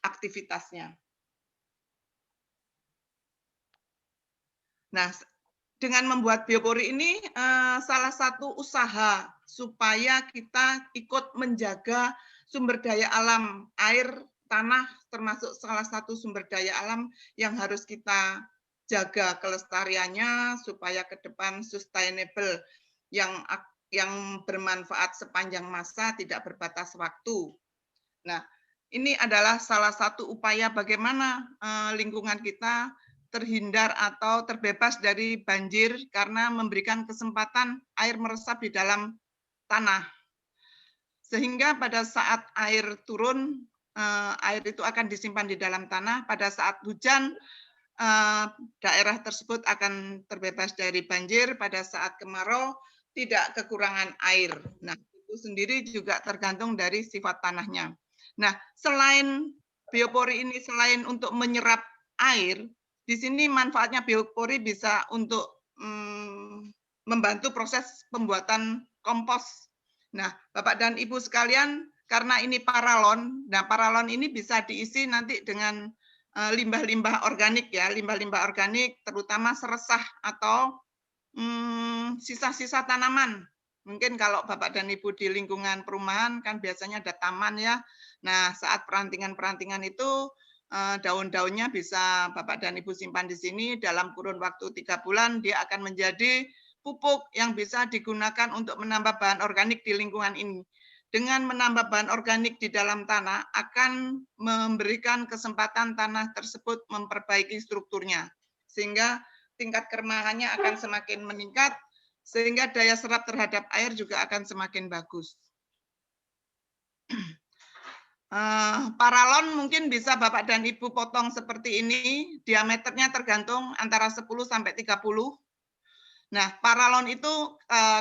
aktivitasnya. Nah, dengan membuat biopori ini salah satu usaha supaya kita ikut menjaga sumber daya alam. Air, tanah termasuk salah satu sumber daya alam yang harus kita jaga kelestariannya supaya ke depan sustainable yang bermanfaat sepanjang masa, tidak berbatas waktu. Nah, ini adalah salah satu upaya bagaimana lingkungan kita terhindar atau terbebas dari banjir karena memberikan kesempatan air meresap di dalam tanah. sehingga pada saat air turun, air itu akan disimpan di dalam tanah. Pada saat hujan, daerah tersebut akan terbebas dari banjir. Pada saat kemarau, tidak kekurangan air. Nah, itu sendiri juga tergantung dari sifat tanahnya. Nah, selain biopori ini, selain untuk menyerap air, di sini manfaatnya biopori bisa untuk membantu proses pembuatan kompos. Nah, Bapak dan Ibu sekalian, karena ini paralon, nah paralon ini bisa diisi nanti dengan limbah-limbah organik ya, limbah-limbah organik terutama seresah atau sisa-sisa tanaman. Mungkin kalau Bapak dan Ibu di lingkungan perumahan kan biasanya ada taman ya. Nah, saat perantingan-perantingan itu daun-daunnya bisa Bapak dan Ibu simpan di sini dalam kurun waktu 3 bulan, dia akan menjadi pupuk yang bisa digunakan untuk menambah bahan organik di lingkungan ini. Dengan menambah bahan organik di dalam tanah akan memberikan kesempatan tanah tersebut memperbaiki strukturnya, sehingga tingkat kermahannya akan semakin meningkat, sehingga daya serap terhadap air juga akan semakin bagus. Paralon mungkin bisa Bapak dan Ibu potong seperti ini, diameternya tergantung antara 10 sampai 30. Nah, paralon itu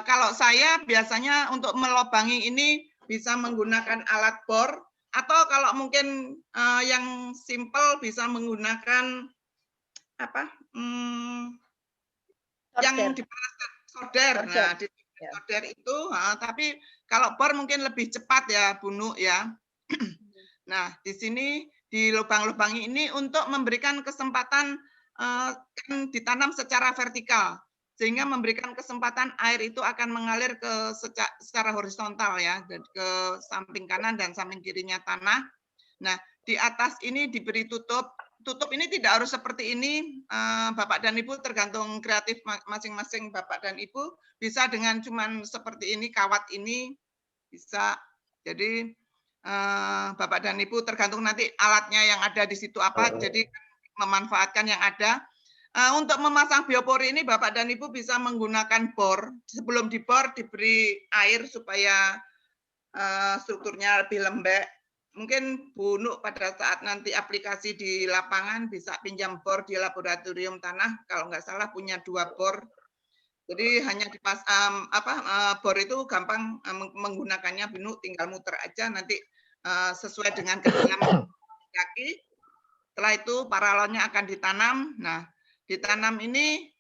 kalau saya biasanya untuk melobangi ini bisa menggunakan alat bor, atau kalau mungkin yang simple bisa menggunakan apa? Yang dipanaskan solder. Nah, di solder itu, tapi kalau bor mungkin lebih cepat ya, Bu ya. Nah, di sini di lubang-lubang ini untuk memberikan kesempatan ditanam secara vertikal, sehingga memberikan kesempatan air itu akan mengalir ke secara horizontal ya, ke samping kanan dan samping kirinya tanah. Nah, di atas ini diberi tutup. Tutup ini tidak harus seperti ini, Bapak dan Ibu, tergantung kreatif masing-masing Bapak dan Ibu. Bisa dengan cuman seperti ini, kawat ini bisa. Jadi Bapak dan Ibu tergantung nanti alatnya yang ada di situ apa. Jadi memanfaatkan yang ada. Untuk memasang biopori ini Bapak dan Ibu bisa menggunakan bor. Sebelum dibor diberi air supaya strukturnya lebih lembek. Mungkin Bu Nuk pada saat nanti aplikasi di lapangan bisa pinjam bor di laboratorium tanah, kalau nggak salah punya 2 bor. Jadi hanya dipasang bor itu gampang menggunakannya, Bu Nuk tinggal muter aja nanti sesuai dengan kedalaman kaki. Setelah itu paralonnya akan ditanam. Nah, ditanam ini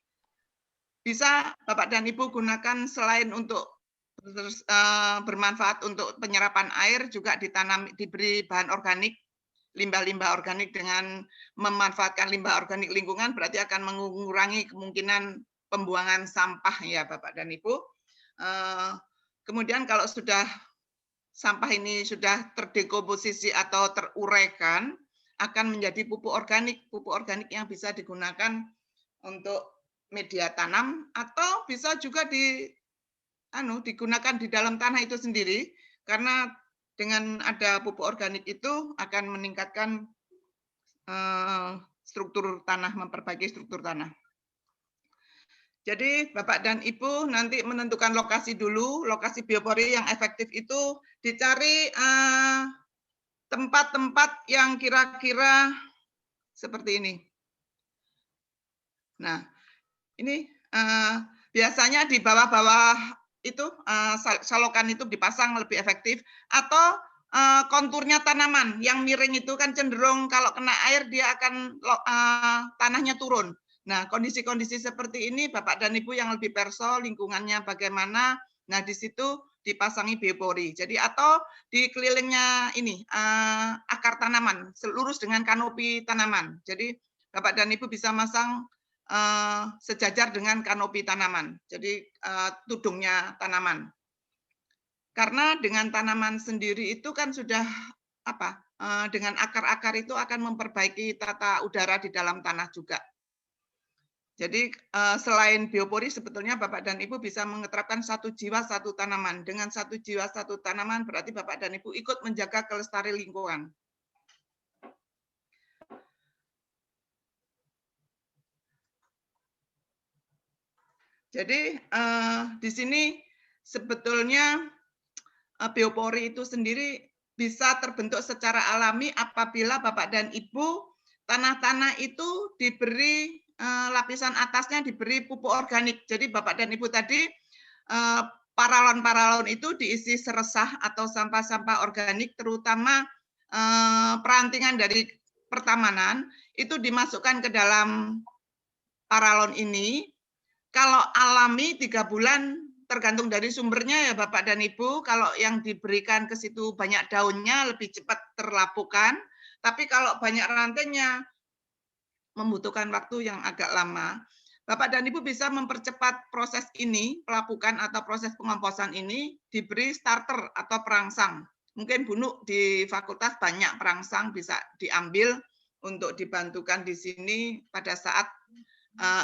bisa Bapak dan Ibu gunakan selain untuk bermanfaat untuk penyerapan air, juga ditanam, diberi bahan organik, limbah-limbah organik. Dengan memanfaatkan limbah organik lingkungan berarti akan mengurangi kemungkinan pembuangan sampah ya Bapak dan Ibu. Kemudian kalau sudah sampah ini sudah terdekomposisi atau teruraikan, akan menjadi pupuk organik yang bisa digunakan untuk media tanam, atau bisa juga digunakan di dalam tanah itu sendiri, karena dengan ada pupuk organik itu akan meningkatkan struktur tanah, memperbaiki struktur tanah. Jadi Bapak dan Ibu nanti menentukan lokasi dulu, lokasi biopori yang efektif itu dicari tempat-tempat yang kira-kira seperti ini. Nah, ini biasanya di bawah-bawah itu salokan itu dipasang lebih efektif, atau konturnya tanaman yang miring itu kan cenderung kalau kena air dia akan tanahnya turun. Nah, kondisi-kondisi seperti ini Bapak dan Ibu yang lebih perso lingkungannya bagaimana, nah di situ dipasangi biopori. Jadi atau di kelilingnya ini akar tanaman selurus dengan kanopi tanaman. Jadi Bapak dan Ibu bisa masang sejajar dengan kanopi tanaman, jadi tudungnya tanaman. Karena dengan tanaman sendiri itu kan sudah dengan akar-akar itu akan memperbaiki tata udara di dalam tanah juga. Jadi selain biopori sebetulnya Bapak dan Ibu bisa mengeterapkan 1 jiwa 1 tanaman. Dengan 1 jiwa 1 tanaman berarti Bapak dan Ibu ikut menjaga kelestarian lingkungan. Jadi di sini sebetulnya biopori itu sendiri bisa terbentuk secara alami apabila Bapak dan Ibu tanah-tanah itu diberi lapisan atasnya diberi pupuk organik. Jadi Bapak dan Ibu tadi paralon-paralon itu diisi seresah atau sampah-sampah organik, terutama perantingan dari pertamanan itu dimasukkan ke dalam paralon ini. Kalau alami 3 bulan tergantung dari sumbernya ya Bapak dan Ibu. Kalau yang diberikan ke situ banyak daunnya lebih cepat terlapukan. Tapi kalau banyak rantainya membutuhkan waktu yang agak lama. Bapak dan Ibu bisa mempercepat proses ini, pelapukan atau proses pengomposan ini, diberi starter atau perangsang. Mungkin Bu di fakultas banyak perangsang bisa diambil untuk dibantukan di sini pada saat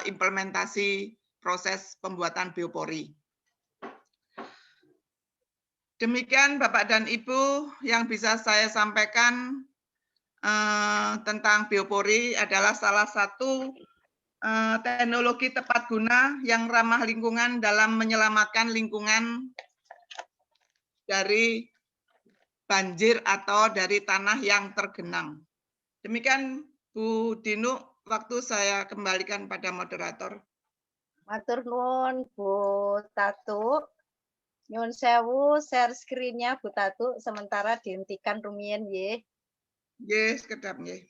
implementasi proses pembuatan biopori. Demikian Bapak dan Ibu yang bisa saya sampaikan tentang biopori adalah salah satu teknologi tepat guna yang ramah lingkungan dalam menyelamatkan lingkungan dari banjir atau dari tanah yang tergenang. Demikian Bu Dinu, waktu saya kembalikan pada moderator. Matur nuwun Bu Tatu. Nyuwun sewu share screen-nya Bu Tatu sementara dihentikan rumiyin nggih. Nggih, sekedap nggih.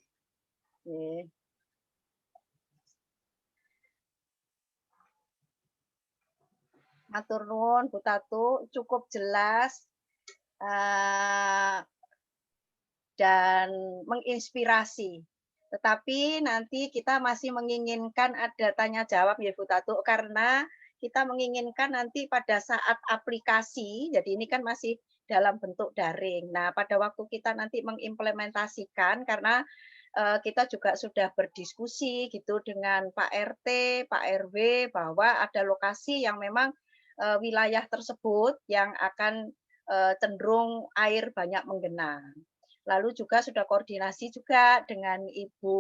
Nggih. Matur nuwun Bu Tatu, cukup jelas dan menginspirasi. Tetapi nanti kita masih menginginkan ada tanya jawab ya Bu Tatu, karena kita menginginkan nanti pada saat aplikasi, jadi ini kan masih dalam bentuk daring. Nah, pada waktu kita nanti mengimplementasikan, karena kita juga sudah berdiskusi gitu dengan Pak RT, Pak RW, bahwa ada lokasi yang memang wilayah tersebut yang akan cenderung air banyak menggenang. Lalu juga sudah koordinasi juga dengan Ibu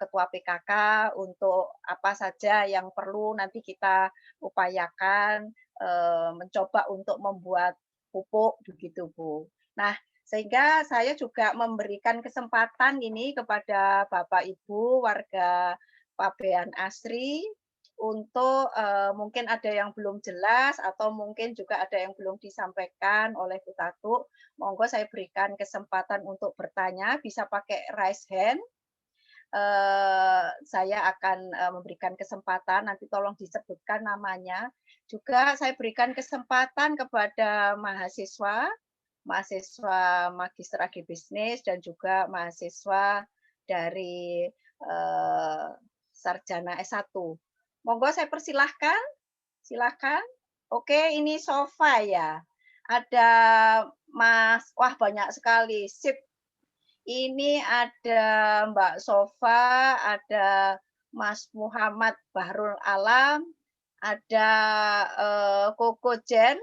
Ketua PKK untuk apa saja yang perlu nanti kita upayakan mencoba untuk membuat pupuk begitu Bu. Nah, sehingga saya juga memberikan kesempatan ini kepada Bapak Ibu warga Pabean Asri untuk mungkin ada yang belum jelas atau mungkin juga ada yang belum disampaikan oleh Bu Tatu. Monggo saya berikan kesempatan untuk bertanya, bisa pakai raise hand. Saya akan memberikan kesempatan, nanti tolong disebutkan namanya. Juga saya berikan kesempatan kepada mahasiswa Magister Ag Bisnis dan juga mahasiswa dari Sarjana S1. Monggo saya persilahkan. Silakan. Oke, ini sofa ya. Ada Mas, wah banyak sekali. Sip. Ini ada Mbak Sofa, ada Mas Muhammad Bahrul Alam, ada Koko Jen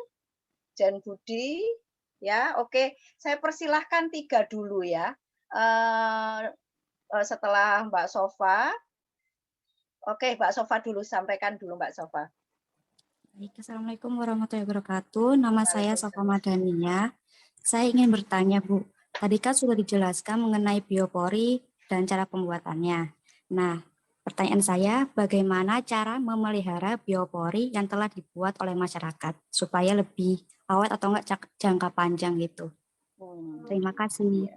Budi. Ya, oke. Saya persilahkan 3 dulu ya. Setelah Mbak Sofa. Oke, Mbak Sofa dulu, sampaikan dulu Mbak Sofa. Baik, Assalamualaikum warahmatullahi wabarakatuh. Nama saya Sofa Madania. Saya ingin bertanya, Bu. Tadi kan sudah dijelaskan mengenai biopori dan cara pembuatannya. Nah, pertanyaan saya, bagaimana cara memelihara biopori yang telah dibuat oleh masyarakat supaya lebih awet atau enggak jangka panjang gitu? Terima kasih.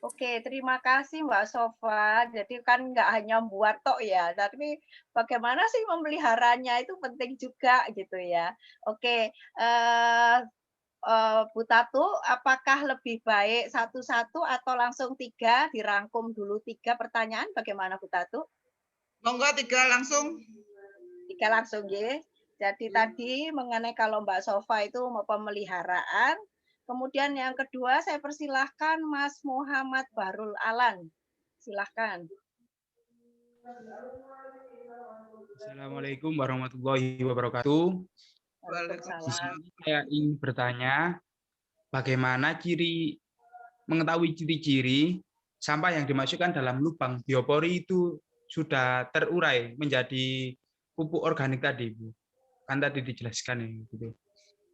Oke, terima kasih Mbak Sofa. Jadi kan nggak hanya buat tok ya, tapi bagaimana sih memeliharanya itu penting juga gitu ya. Oke, Bu Tatu, apakah lebih baik satu-satu atau langsung 3? Dirangkum dulu 3 pertanyaan, bagaimana Bu Tatu? Monggo 3 langsung. 3 langsung ya. Jadi tadi mengenai kalau Mbak Sofa itu pemeliharaan. Kemudian yang kedua saya persilahkan Mas Muhammad Bahrul Alam. Silahkan. Assalamualaikum warahmatullahi wabarakatuh. Waalaikumsalam. Saya ingin bertanya, bagaimana mengetahui ciri-ciri sampah yang dimasukkan dalam lubang biopori itu sudah terurai menjadi pupuk organik tadi, Bu. Kan tadi dijelaskan ya, gitu.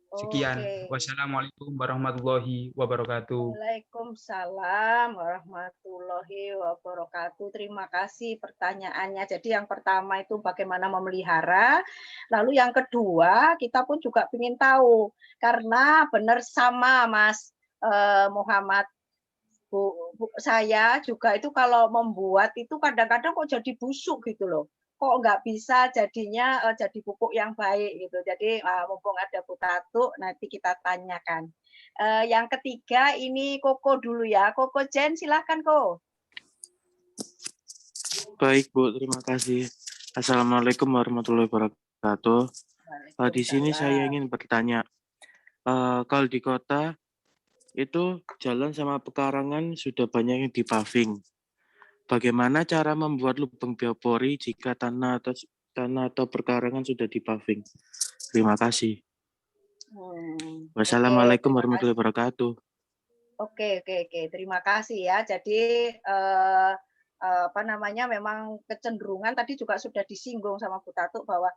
Sekian. Oke. Wassalamualaikum warahmatullahi wabarakatuh. Waalaikumsalam warahmatullahi wabarakatuh. Terima kasih pertanyaannya. Jadi yang pertama itu bagaimana memelihara. Lalu yang kedua kita pun juga ingin tahu. Karena benar sama Mas Muhammad. Saya juga itu kalau membuat itu kadang-kadang kok jadi busuk gitu loh. Kok nggak bisa jadinya jadi pupuk yang baik gitu. Jadi mumpung ada Bu Tatu, nanti kita tanyakan. Yang ketiga ini Koko dulu ya. Koko Jen, silahkan Ko. Baik Bu, terima kasih. Assalamualaikum warahmatullahi wabarakatuh. Di sini saya ingin bertanya, kalau di kota itu jalan sama pekarangan sudah banyak yang dipaving. Bagaimana cara membuat lubang biopori jika tanah atau perkarangan sudah dipaving? Terima kasih. Wassalamualaikum warahmatullahi wabarakatuh. Oke. Terima kasih ya. Jadi memang kecenderungan tadi juga sudah disinggung sama Bu Tatu bahwa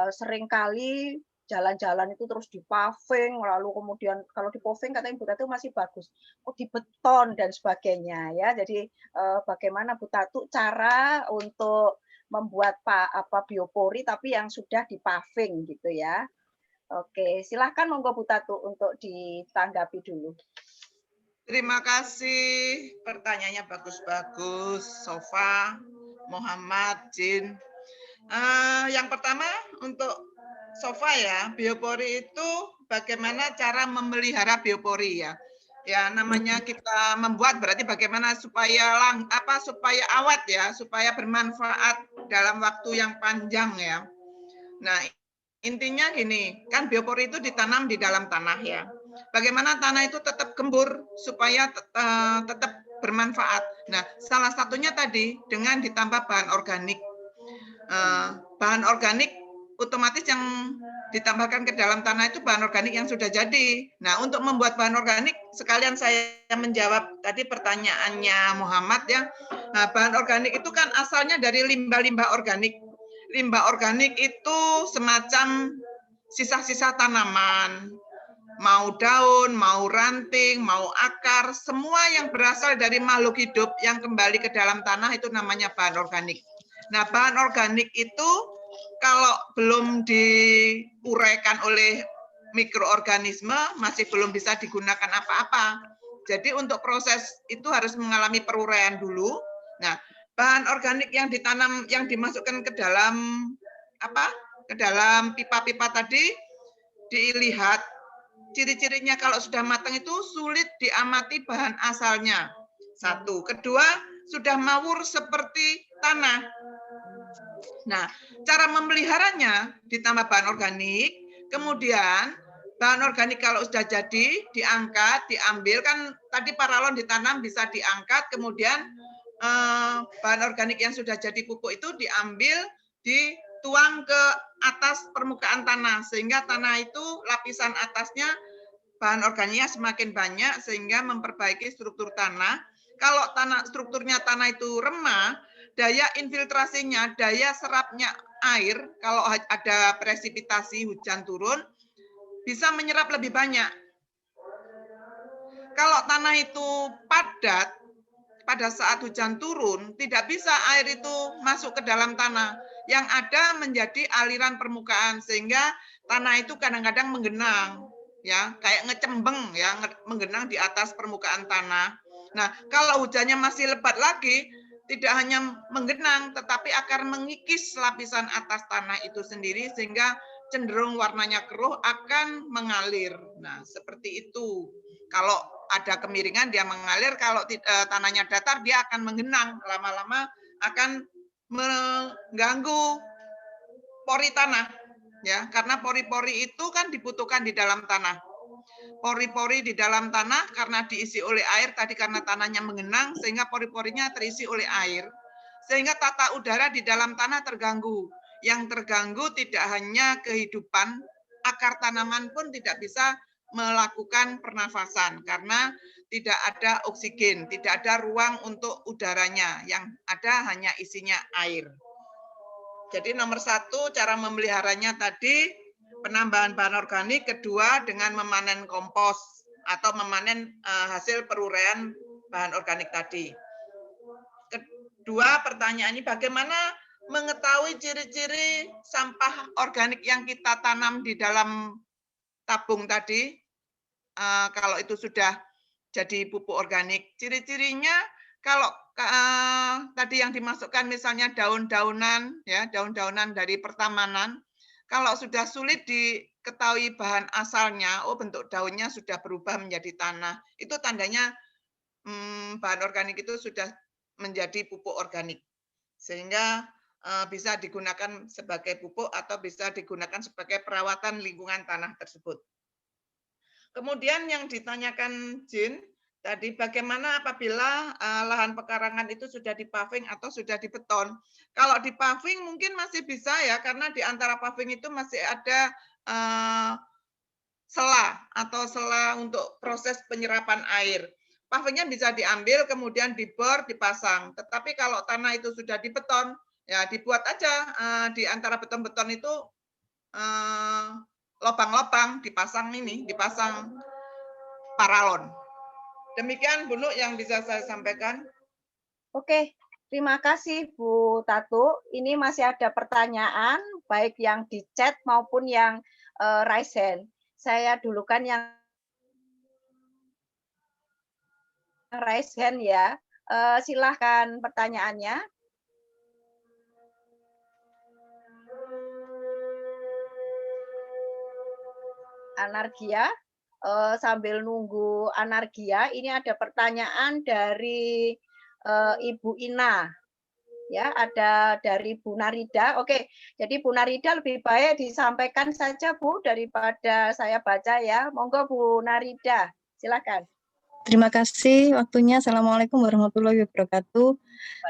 seringkali jalan-jalan itu terus dipaving, lalu kemudian kalau dipaving katanya Bu Tatu masih bagus, di beton dan sebagainya ya. Jadi bagaimana Bu Tatu cara untuk membuat biopori tapi yang sudah dipaving gitu ya. Oke, silahkan monggo Bu Tatu untuk ditanggapi dulu. Terima kasih, pertanyaannya bagus-bagus, Sofa, Muhammad, Jin. Yang pertama untuk Sofa ya, biopori itu bagaimana cara memelihara biopori ya. Ya namanya kita membuat berarti bagaimana supaya supaya awet ya, supaya bermanfaat dalam waktu yang panjang ya. Nah, intinya gini, kan biopori itu ditanam di dalam tanah ya. Bagaimana tanah itu tetap gembur supaya tetap bermanfaat. Nah, salah satunya tadi dengan ditambah bahan organik. Bahan organik otomatis yang ditambahkan ke dalam tanah itu bahan organik yang sudah jadi. Nah, untuk membuat bahan organik, sekalian saya menjawab tadi pertanyaannya Muhammad ya. Nah, bahan organik itu kan asalnya dari limbah-limbah organik. Limbah organik itu semacam sisa-sisa tanaman, mau daun, mau ranting, mau akar, semua yang berasal dari makhluk hidup yang kembali ke dalam tanah itu namanya bahan organik. Nah, bahan organik itu kalau belum diuraikan oleh mikroorganisme masih belum bisa digunakan apa-apa. Jadi untuk proses itu harus mengalami peruraian dulu. Nah, bahan organik yang ditanam, yang dimasukkan ke dalam ke dalam pipa-pipa tadi dilihat ciri-cirinya kalau sudah matang itu sulit diamati bahan asalnya. Satu, kedua sudah mawur seperti tanah. Nah, cara memeliharanya ditambah bahan organik, kemudian bahan organik kalau sudah jadi diangkat, diambil kan tadi paralon ditanam bisa diangkat, kemudian bahan organik yang sudah jadi pupuk itu diambil, dituang ke atas permukaan tanah sehingga tanah itu lapisan atasnya bahan organiknya semakin banyak sehingga memperbaiki struktur tanah. Kalau strukturnya tanah itu remah, daya infiltrasinya, daya serapnya air, kalau ada presipitasi hujan turun, bisa menyerap lebih banyak. Kalau tanah itu padat, pada saat hujan turun, tidak bisa air itu masuk ke dalam tanah. Yang ada menjadi aliran permukaan, sehingga tanah itu kadang-kadang menggenang, ya, kayak ngecembeng, ya, menggenang di atas permukaan tanah. Nah, kalau hujannya masih lebat lagi, tidak hanya menggenang, tetapi akan mengikis lapisan atas tanah itu sendiri, sehingga cenderung warnanya keruh akan mengalir. Nah, seperti itu. Kalau ada kemiringan, dia mengalir. Kalau tanahnya datar, dia akan menggenang. Lama-lama akan mengganggu pori tanah. Ya, karena pori-pori itu kan dibutuhkan di dalam tanah. Pori-pori di dalam tanah karena diisi oleh air, tadi karena tanahnya mengenang, sehingga pori-porinya terisi oleh air. Sehingga tata udara di dalam tanah terganggu. Yang terganggu tidak hanya kehidupan, akar tanaman pun tidak bisa melakukan pernafasan, karena tidak ada oksigen, tidak ada ruang untuk udaranya, yang ada hanya isinya air. Jadi nomor satu, cara memeliharanya tadi, penambahan bahan organik, kedua dengan memanen kompos atau memanen hasil peruraian bahan organik tadi. Kedua pertanyaan ini, bagaimana mengetahui ciri-ciri sampah organik yang kita tanam di dalam tabung tadi, kalau itu sudah jadi pupuk organik. Ciri-cirinya kalau tadi yang dimasukkan misalnya daun-daunan, ya daun-daunan dari pertamanan, kalau sudah sulit diketahui bahan asalnya, oh bentuk daunnya sudah berubah menjadi tanah, itu tandanya bahan organik itu sudah menjadi pupuk organik, sehingga bisa digunakan sebagai pupuk atau bisa digunakan sebagai perawatan lingkungan tanah tersebut. Kemudian yang ditanyakan Jin tadi, bagaimana apabila lahan pekarangan itu sudah dipaving atau sudah dibeton? Kalau dipaving mungkin masih bisa ya, karena di antara paving itu masih ada sela atau sela untuk proses penyerapan air. Pavingnya bisa diambil, kemudian dibor, dipasang. Tetapi kalau tanah itu sudah dibeton, ya dibuat aja di antara beton-beton itu lubang-lubang, dipasang paralon. Demikian Bu Nuk yang bisa saya sampaikan. Oke, terima kasih Bu Tatu. Ini masih ada pertanyaan, baik yang di chat maupun yang raise hand. Saya dulukan yang raise hand ya. Silahkan pertanyaannya. Anargia, sambil nunggu Anargia, ini ada pertanyaan dari Ibu Ina. Ya, ada dari Bu Narida. Oke, jadi Bu Narida lebih baik disampaikan saja Bu daripada saya baca ya. Monggo Bu Narida, silakan. Terima kasih waktunya. Assalamualaikum warahmatullahi wabarakatuh.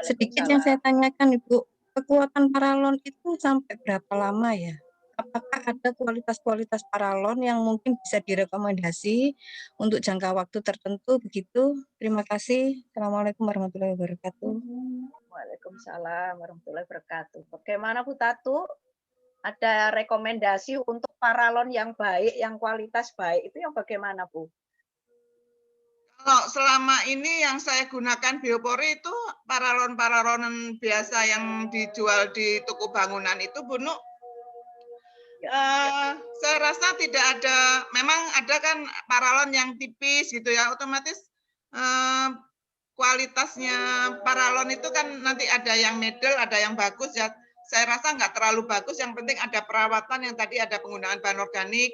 Sedikit yang saya tanyakan Ibu, kekuatan paralon itu sampai berapa lama ya? Apakah ada kualitas-kualitas paralon yang mungkin bisa direkomendasi untuk jangka waktu tertentu begitu? Terima kasih. Assalamualaikum warahmatullahi wabarakatuh. Waalaikumsalam warahmatullahi wabarakatuh. Bagaimana Bu Tatu? Ada rekomendasi untuk paralon yang baik, yang kualitas baik, itu yang bagaimana Bu? Kalau selama ini yang saya gunakan biopori itu paralon-paralon biasa yang dijual di toko bangunan itu Bu Nuk. Saya rasa tidak ada, memang ada kan paralon yang tipis gitu ya, otomatis kualitasnya paralon itu kan nanti ada yang middle, ada yang bagus ya. Saya rasa nggak terlalu bagus, yang penting ada perawatan yang tadi ada penggunaan bahan organik.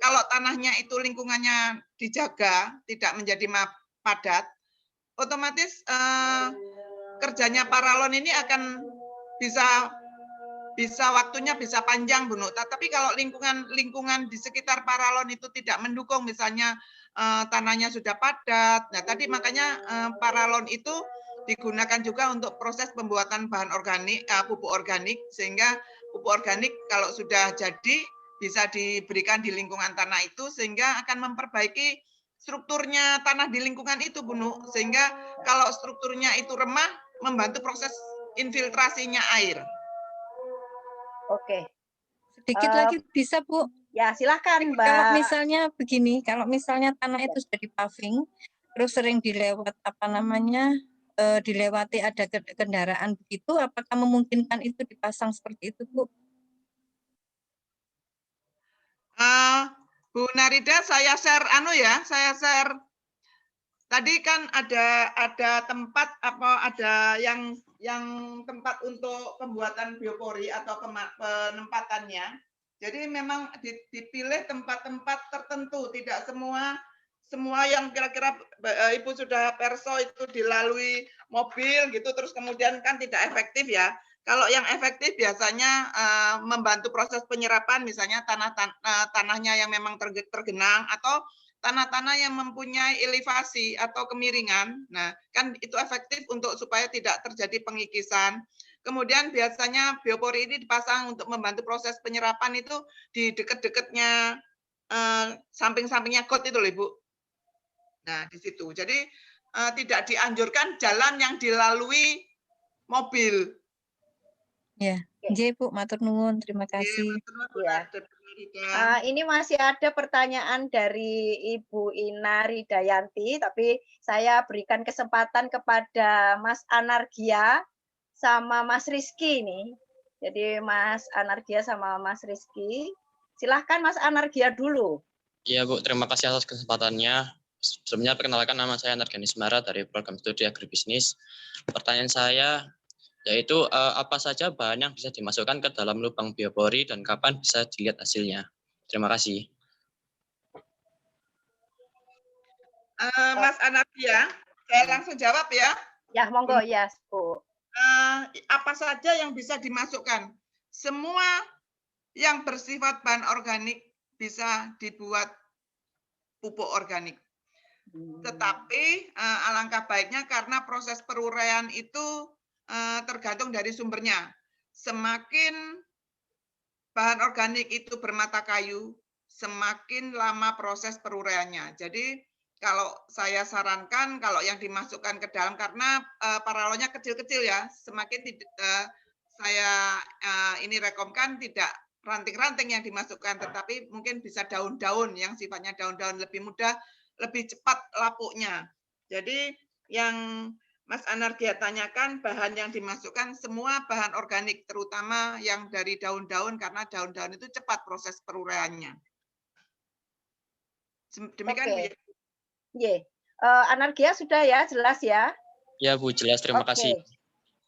Kalau tanahnya itu lingkungannya dijaga, tidak menjadi padat, otomatis kerjanya paralon ini akan bisa waktunya bisa panjang Bu Nuk. Tapi kalau lingkungan di sekitar paralon itu tidak mendukung, misalnya tanahnya sudah padat, nah tadi makanya paralon itu digunakan juga untuk proses pembuatan bahan organik, pupuk organik, sehingga pupuk organik kalau sudah jadi bisa diberikan di lingkungan tanah itu, sehingga akan memperbaiki strukturnya tanah di lingkungan itu Bu Nuk, sehingga kalau strukturnya itu remah membantu proses infiltrasinya air. Oke. Sedikit lagi bisa Bu? Ya silakan Mbak. Kalau misalnya begini, kalau misalnya tanah itu sudah dipaving, terus sering dilewati ada kendaraan begitu, apakah memungkinkan itu dipasang seperti itu Bu? Bu Narida, saya share tadi kan ada tempat ada yang tempat untuk pembuatan biopori atau penempatannya. Jadi memang dipilih tempat-tempat tertentu, tidak semua yang kira-kira Ibu sudah perso itu dilalui mobil gitu, terus kemudian kan tidak efektif ya. Kalau yang efektif biasanya membantu proses penyerapan, misalnya tanahnya yang memang tergenang atau tanah-tanah yang mempunyai elevasi atau kemiringan. Nah, kan itu efektif supaya tidak terjadi pengikisan. Kemudian biasanya biopori ini dipasang untuk membantu proses penyerapan itu di dekat-dekatnya samping-sampingnya got itu loh Ibu. Nah, di situ. Jadi tidak dianjurkan jalan yang dilalui mobil. Ya, Bu, matur nuwun, terima kasih. Ya. Ini masih ada pertanyaan dari Ibu Ina Ridayanti, tapi saya berikan kesempatan kepada Mas Anargia sama Mas Rizky nih. Jadi Mas Anargia sama Mas Rizky. Silahkan Mas Anargia dulu. Iya Bu, terima kasih atas kesempatannya. Sebelumnya perkenalkan, nama saya Narganis Mara dari program studi agribisnis. Pertanyaan saya yaitu apa saja bahan yang bisa dimasukkan ke dalam lubang biopori dan kapan bisa dilihat hasilnya. Terima kasih. Mas Anargia, saya langsung jawab ya. Ya, monggo ya, Bu. Apa saja yang bisa dimasukkan? Semua yang bersifat bahan organik bisa dibuat pupuk organik. Tetapi alangkah baiknya karena proses peruraian itu tergantung dari sumbernya. Semakin bahan organik itu bermata kayu, semakin lama proses peruraiannya. Jadi kalau saya sarankan kalau yang dimasukkan ke dalam, karena paralonnya kecil-kecil ya, semakin saya ini rekomkan tidak ranting-ranting yang dimasukkan, tetapi mungkin bisa daun-daun yang sifatnya daun-daun lebih mudah, lebih cepat lapuknya. Jadi yang Mas Anargia tanyakan bahan yang dimasukkan semua bahan organik, terutama yang dari daun-daun karena daun-daun itu cepat proses peruraiannya. Demikian Bu. Anargia sudah ya, jelas ya? Ya Bu, jelas. Terima kasih.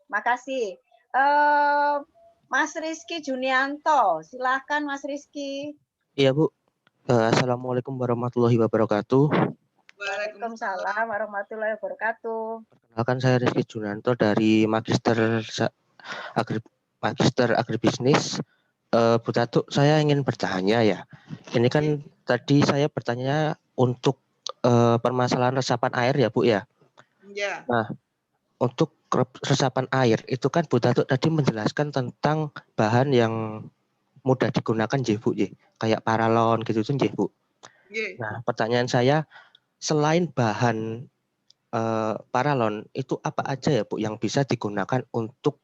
Makasih. Mas Rizky Junianto, silahkan Mas Rizky. Iya Bu. Assalamualaikum warahmatullahi wabarakatuh. Waalaikumsalam warahmatullahi wabarakatuh. Perkenalkan, saya Rizky Junianto dari Magister Agribisnis. Bu Datuk, saya ingin bertanya ya. Ini kan tadi saya bertanya untuk permasalahan resapan air ya Bu ya. Iya. Nah, untuk resapan air itu kan Bu Datuk tadi menjelaskan tentang bahan yang mudah digunakan ya Bu ya. Kayak paralon gitu tuh ya Bu. Nah, pertanyaan saya, selain bahan paralon itu apa aja ya Bu yang bisa digunakan untuk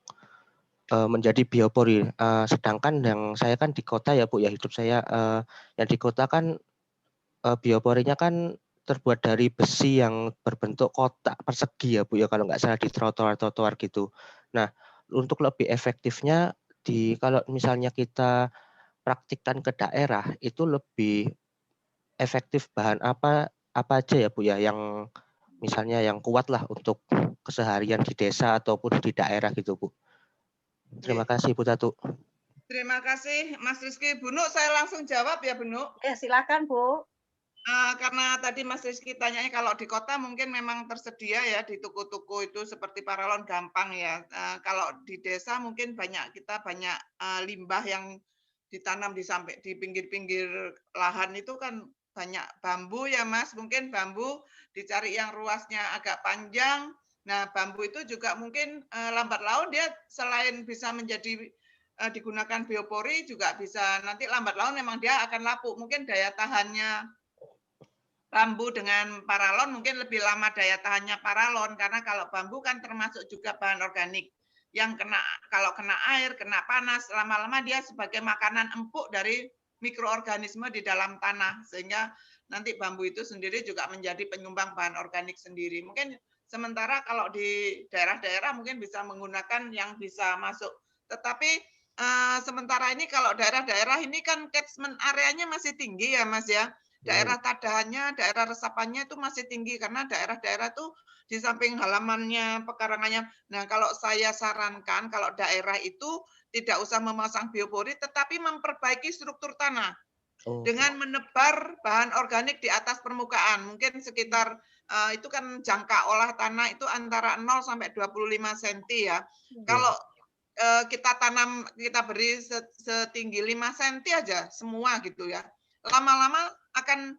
menjadi biopori? Sedangkan yang saya kan di kota ya Bu ya, hidup saya yang di kota kan bioporinya kan terbuat dari besi yang berbentuk kotak persegi ya Bu ya, kalau nggak salah di trotoar-trotoar gitu. Nah, untuk lebih efektifnya kalau misalnya kita praktikkan ke daerah itu lebih efektif bahan apa aja ya Bu ya, yang misalnya yang kuat lah untuk keseharian di desa ataupun di daerah gitu Bu. Terima kasih Bu Datuk. Terima kasih Mas Rizky. Bu Nuk, saya langsung jawab ya Bu Nuk. Ya silakan Bu. Karena tadi Mas Rizky tanyanya kalau di kota mungkin memang tersedia ya di toko-toko itu seperti paralon gampang ya. Kalau di desa mungkin kita banyak limbah yang ditanam di pinggir-pinggir lahan itu kan banyak bambu ya Mas. Mungkin bambu dicari yang ruasnya agak panjang. Nah, bambu itu juga mungkin lambat laun dia selain bisa menjadi digunakan biopori juga bisa nanti lambat laun memang dia akan lapuk. Mungkin daya tahannya bambu dengan paralon mungkin lebih lama daya tahannya paralon, karena kalau bambu kan termasuk juga bahan organik yang kalau kena air, kena panas, lama-lama dia sebagai makanan empuk dari mikroorganisme di dalam tanah, sehingga nanti bambu itu sendiri juga menjadi penyumbang bahan organik sendiri. Mungkin sementara kalau di daerah-daerah mungkin bisa menggunakan yang bisa masuk, tetapi sementara ini kalau daerah-daerah ini kan catchment areanya masih tinggi ya Mas ya. Daerah tadahannya, daerah resapannya itu masih tinggi karena daerah-daerah itu di samping halamannya, pekarangannya. Nah, kalau saya sarankan kalau daerah itu tidak usah memasang biopori, tetapi memperbaiki struktur tanah dengan menebar bahan organik di atas permukaan. Mungkin sekitar itu kan jangka olah tanah itu antara 0 sampai 25 cm ya. Kalau kita beri setinggi 5 cm aja semua gitu ya. Lama-lama akan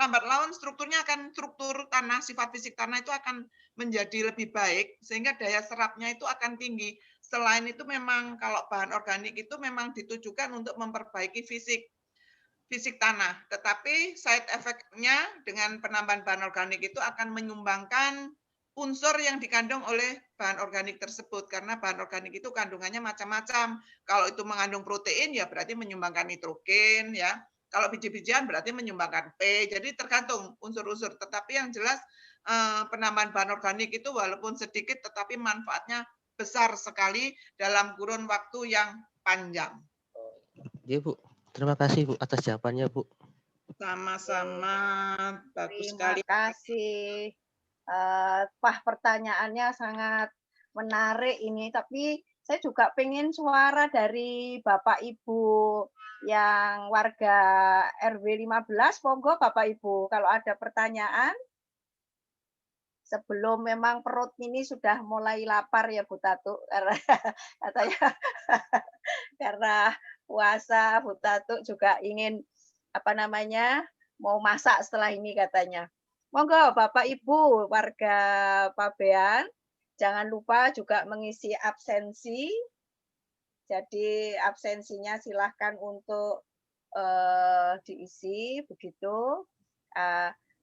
lambat laun strukturnya akan struktur tanah, sifat fisik tanah itu akan menjadi lebih baik sehingga daya serapnya itu akan tinggi. Selain itu memang kalau bahan organik itu memang ditujukan untuk memperbaiki fisik tanah, tetapi side effect-nya dengan penambahan bahan organik itu akan menyumbangkan unsur yang dikandung oleh bahan organik tersebut, karena bahan organik itu kandungannya macam-macam. Kalau itu mengandung protein ya berarti menyumbangkan nitrogen ya. Kalau biji-bijian berarti menyumbangkan P. Jadi tergantung unsur-unsur. Tetapi yang jelas penambahan bahan organik itu walaupun sedikit tetapi manfaatnya besar sekali dalam kurun waktu yang panjang. Iya Bu, terima kasih Bu atas jawabannya Bu. Sama-sama, bagus Terima sekali. kasih. Wah, pertanyaannya sangat menarik ini, tapi saya juga pengen suara dari Bapak Ibu yang warga RW 15, monggo Bapak Ibu, kalau ada pertanyaan. Sebelum memang perut ini sudah mulai lapar ya Bu Tatu, karena katanya karena puasa Bu Tatu juga ingin mau masak setelah ini katanya. Monggo Bapak Ibu warga Pabean, jangan lupa juga mengisi absensi. Jadi absensinya silahkan untuk diisi begitu.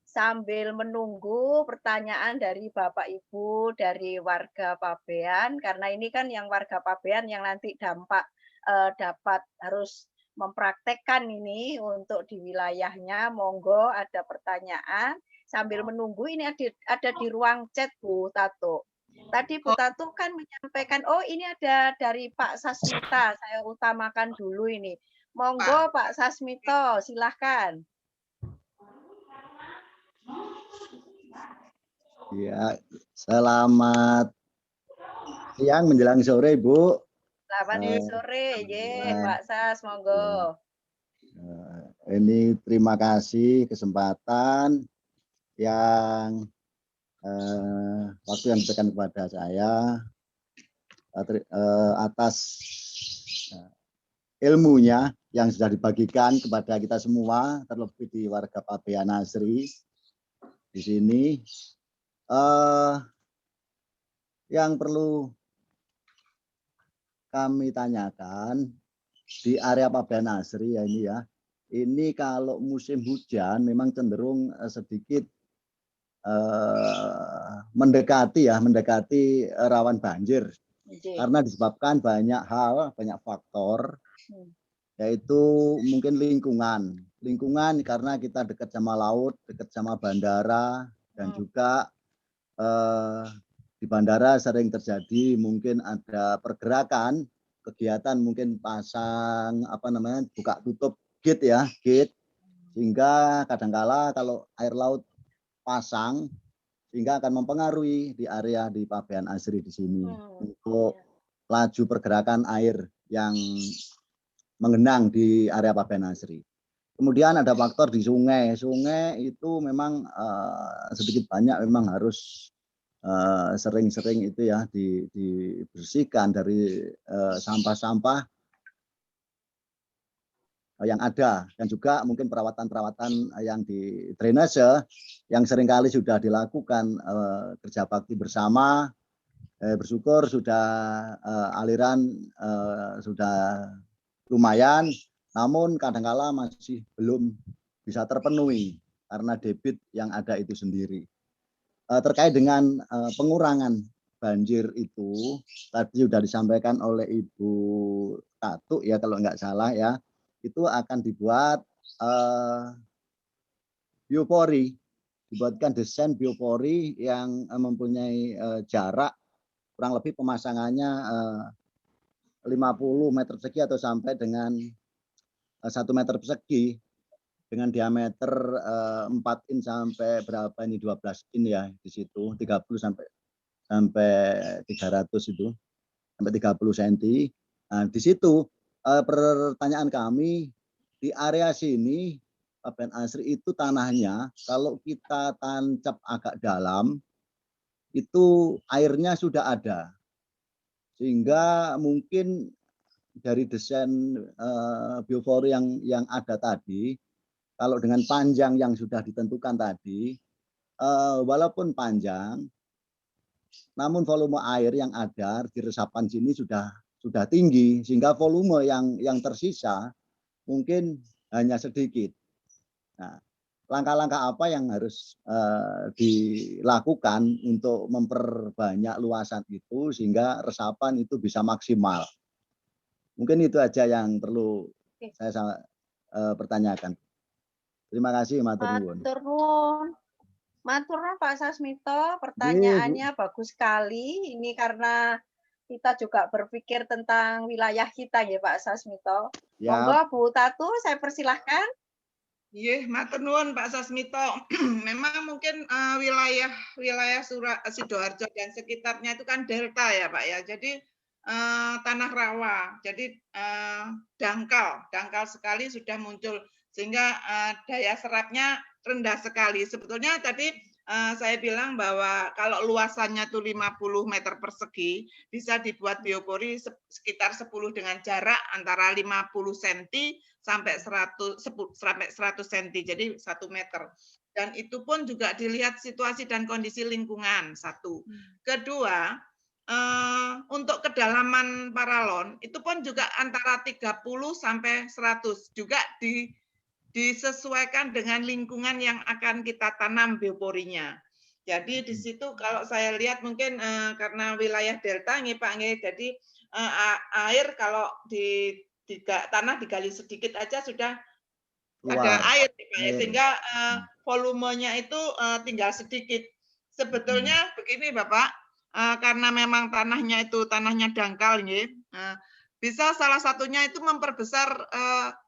Sambil menunggu pertanyaan dari Bapak Ibu dari warga Pabean, karena ini kan yang warga Pabean yang nanti dapat harus mempraktekkan ini untuk di wilayahnya. Monggo ada pertanyaan sambil menunggu, ini ada di ruang chat Bu Tato. Tadi Bu Tato kan menyampaikan, oh ini ada dari Pak Sasmita, saya utamakan dulu ini. Monggo Pak Sasmito, silahkan. Ya, selamat siang menjelang sore, Bu. Selamat sore, Pak Sas, monggo. Ini terima kasih kesempatan yang waktu yang diberikan kepada saya atas ilmunya yang sudah dibagikan kepada kita semua, terlebih di warga Pabean Asri di sini. Yang perlu kami tanyakan di area Pabean Asri ya ini kalau musim hujan memang cenderung sedikit mendekati rawan banjir karena disebabkan banyak hal, banyak faktor, yaitu mungkin lingkungan karena kita dekat sama laut, dekat sama bandara, dan juga di bandara sering terjadi mungkin ada pergerakan kegiatan, mungkin pasang buka tutup gate sehingga kadangkala kalau air laut pasang sehingga akan mempengaruhi di area di Pabean Asri di sini untuk laju pergerakan air yang mengenang di area Pabean Asri. Kemudian ada faktor di sungai itu memang sedikit banyak memang harus sering-sering itu ya dibersihkan dari sampah-sampah yang ada, dan juga mungkin perawatan-perawatan yang di drainase yang seringkali sudah dilakukan kerja bakti bersama. Bersyukur sudah aliran sudah lumayan, namun kadangkala masih belum bisa terpenuhi karena debit yang ada itu sendiri. Terkait dengan pengurangan banjir itu tadi sudah disampaikan oleh Ibu Tatu ya kalau nggak salah ya, itu akan dibuat biopori, dibuatkan desain biopori yang mempunyai jarak kurang lebih pemasangannya 50 meter persegi atau sampai dengan 1 meter persegi dengan diameter 4 in sampai berapa ini 12 in ya di situ, 30 sampai 300 itu sampai 30 cm. Nah, di situ pertanyaan kami di area sini Pabean Asri itu tanahnya kalau kita tancap agak dalam itu airnya sudah ada, sehingga mungkin dari desain biopori yang ada tadi, kalau dengan panjang yang sudah ditentukan tadi, walaupun panjang, namun volume air yang ada di resapan sini sudah tinggi, sehingga volume yang tersisa mungkin hanya sedikit. Nah, langkah-langkah apa yang harus dilakukan untuk memperbanyak luasan itu sehingga resapan itu bisa maksimal. Mungkin itu aja yang perlu saya pertanyakan. Terima kasih, matur nuwun. Matur nuwun. Matur nuwun Pak Sasmito, pertanyaannya bagus sekali. Ini karena kita juga berpikir tentang wilayah kita ya Pak Sasmito. Ya. Monggo Bu Tatu, saya persilahkan. Iya, matur nuwun Pak Sasmito. Memang mungkin wilayah Sidoarjo dan sekitarnya itu kan delta ya Pak ya. Jadi tanah rawa, jadi dangkal sekali sudah muncul sehingga daya serapnya rendah sekali. Sebetulnya tadi saya bilang bahwa kalau luasannya itu 50 meter persegi bisa dibuat biopori sekitar 10 dengan jarak antara 50 cm sampai 100 cm, jadi 1 meter. Dan itu pun juga dilihat situasi dan kondisi lingkungan, satu. Kedua, untuk kedalaman paralon itu pun juga antara 30 sampai 100, juga disesuaikan dengan lingkungan yang akan kita tanam bioporinya. Jadi di situ kalau saya lihat mungkin karena wilayah delta nih Pak, jadi air kalau tanah digali sedikit aja sudah ada air, sehingga volumenya itu tinggal sedikit. Sebetulnya begini Bapak, karena memang tanahnya itu tanahnya dangkal, bisa salah satunya itu memperbesar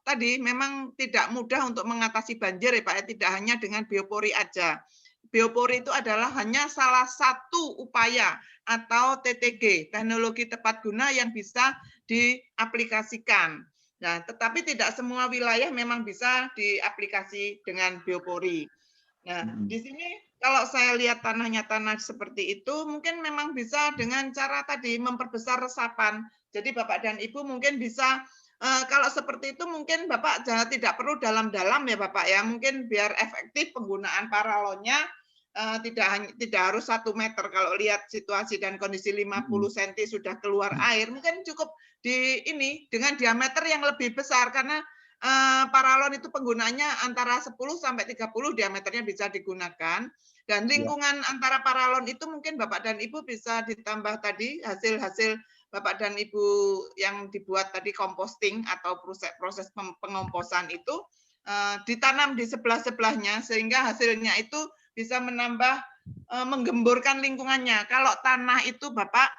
tadi memang tidak mudah untuk mengatasi banjir ya Pak, tidak hanya dengan biopori aja. Biopori itu adalah hanya salah satu upaya atau TTG, teknologi tepat guna yang bisa diaplikasikan. Nah, tetapi tidak semua wilayah memang bisa diaplikasi dengan biopori. Nah, di sini kalau saya lihat tanah seperti itu, mungkin memang bisa dengan cara tadi memperbesar resapan. Jadi Bapak dan Ibu mungkin bisa, kalau seperti itu mungkin Bapak tidak perlu dalam-dalam ya Bapak ya, mungkin biar efektif penggunaan paralonnya tidak harus 1 meter. Kalau lihat situasi dan kondisi 50 cm sudah keluar air, mungkin cukup dengan diameter yang lebih besar karena paralon itu penggunaannya antara 10 sampai 30 diameternya bisa digunakan, dan lingkungan antara paralon itu mungkin Bapak dan Ibu bisa ditambah tadi hasil-hasil Bapak dan Ibu yang dibuat tadi composting atau proses pengomposan itu ditanam di sebelah-sebelahnya sehingga hasilnya itu bisa menambah menggemburkan lingkungannya. Kalau tanah itu Bapak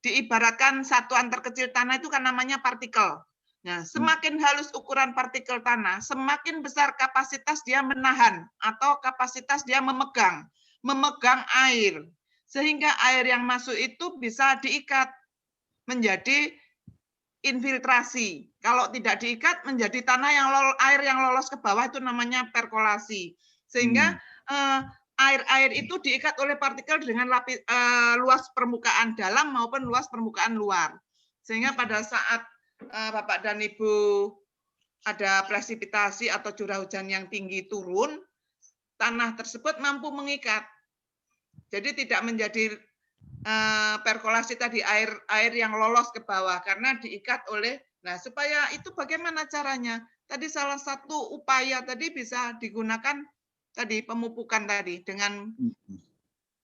diibaratkan satuan terkecil tanah itu kan namanya partikel. Nah, semakin halus ukuran partikel tanah, semakin besar kapasitas dia menahan atau kapasitas dia memegang air. Sehingga air yang masuk itu bisa diikat menjadi infiltrasi. Kalau tidak diikat menjadi tanah air yang lolos ke bawah itu namanya perkolasi. Sehingga air itu diikat oleh partikel dengan luas permukaan dalam maupun luas permukaan luar. Sehingga pada saat Bapak dan Ibu ada presipitasi atau curah hujan yang tinggi turun, tanah tersebut mampu mengikat. Jadi tidak menjadi perkolasi tadi air yang lolos ke bawah karena diikat oleh. Nah, supaya itu bagaimana caranya? Tadi salah satu upaya tadi bisa digunakan tadi pemupukan tadi dengan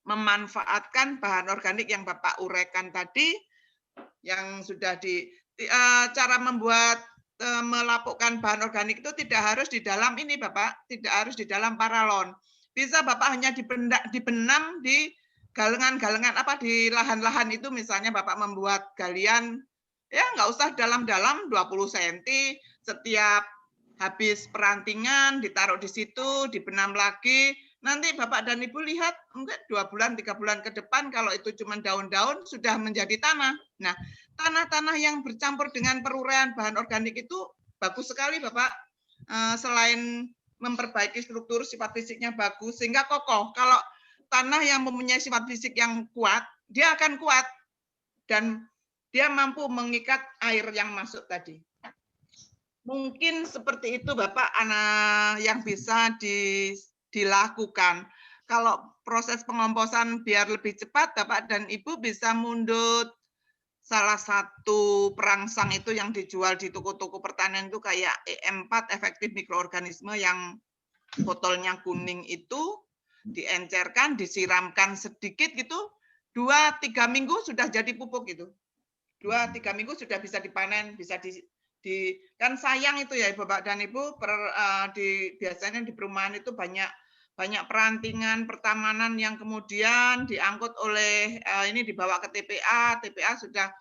memanfaatkan bahan organik yang Bapak uraikan tadi, yang sudah cara membuat melapukkan bahan organik itu tidak harus di dalam ini Bapak, tidak harus di dalam paralon. Bisa Bapak hanya dibenam di galengan-galengan di lahan-lahan itu, misalnya Bapak membuat galian, ya nggak usah dalam-dalam 20 cm, setiap habis perantingan ditaruh di situ, dibenam lagi, nanti Bapak dan Ibu lihat mungkin 2 bulan, 3 bulan ke depan kalau itu cuma daun-daun sudah menjadi tanah. Nah, tanah-tanah yang bercampur dengan peruraian bahan organik itu bagus sekali Bapak, selain memperbaiki struktur sifat fisiknya bagus sehingga kokoh. Kalau tanah yang mempunyai sifat fisik yang kuat, dia akan kuat dan dia mampu mengikat air yang masuk tadi. Mungkin seperti itu Bapak yang bisa dilakukan. Kalau proses pengomposan biar lebih cepat, Bapak dan Ibu bisa mundut salah satu perangsang itu yang dijual di toko-toko pertanian itu kayak E4 efektif mikroorganisme yang botolnya kuning itu diencerkan, disiramkan sedikit gitu, 2-3 minggu sudah jadi pupuk gitu. 2-3 minggu sudah bisa dipanen, bisa kan sayang itu ya Bapak dan Ibu, biasanya di perumahan itu banyak perantingan pertamanan yang kemudian diangkut oleh ini dibawa ke TPA, TPA sudah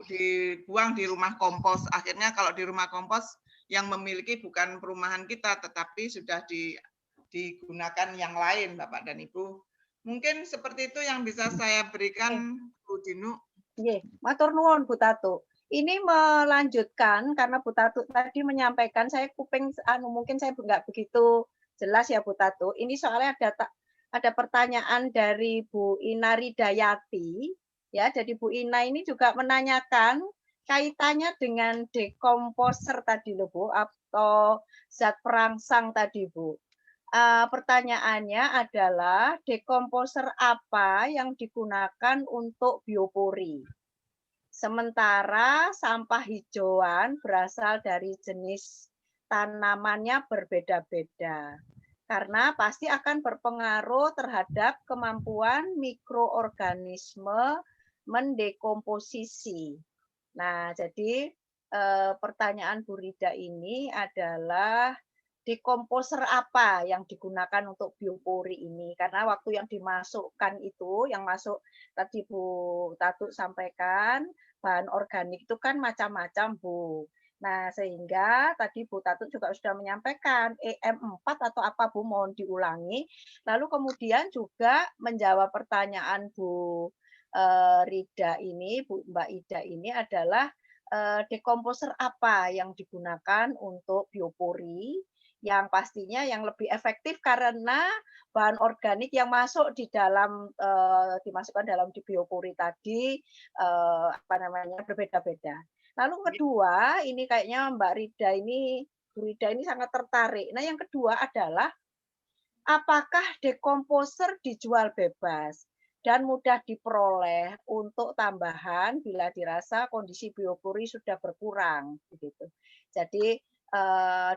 dibuang di rumah kompos. Akhirnya kalau di rumah kompos yang memiliki bukan perumahan kita, tetapi sudah digunakan yang lain, Bapak dan Ibu. Mungkin seperti itu yang bisa saya berikan, Bu Dinu. Nggih, matur nuwun Bu Tatu. Ini melanjutkan karena Bu Tatu tadi menyampaikan, saya kuping mungkin saya nggak begitu jelas ya Bu Tatu. Ini soalnya ada pertanyaan dari Bu Ina Ridayati. Ya, jadi Bu Ina ini juga menanyakan kaitannya dengan dekomposer tadi loh Bu, atau zat perangsang tadi Bu. Pertanyaannya adalah dekomposer apa yang digunakan untuk biopori? Sementara sampah hijauan berasal dari jenis tanamannya berbeda-beda. Karena pasti akan berpengaruh terhadap kemampuan mikroorganisme mendekomposisi. Nah, jadi pertanyaan Bu Rida ini adalah dekomposer apa yang digunakan untuk biopori ini? Karena waktu yang dimasukkan itu, yang masuk tadi Bu Tatu sampaikan, bahan organik itu kan macam-macam Bu. Nah, sehingga tadi Bu Tatu juga sudah menyampaikan EM4 atau apa Bu, mohon diulangi. Lalu kemudian juga menjawab pertanyaan Bu Rida ini, Mbak Ida ini adalah dekomposer apa yang digunakan untuk biopori, yang pastinya yang lebih efektif karena bahan organik yang masuk di dalam dimasukkan dalam di biopori tadi berbeda-beda. Lalu kedua, ini kayaknya Mbak Rida ini, Bu Rida ini sangat tertarik. Nah, yang kedua adalah apakah dekomposer dijual bebas dan mudah diperoleh untuk tambahan bila dirasa kondisi biopori sudah berkurang begitu. Jadi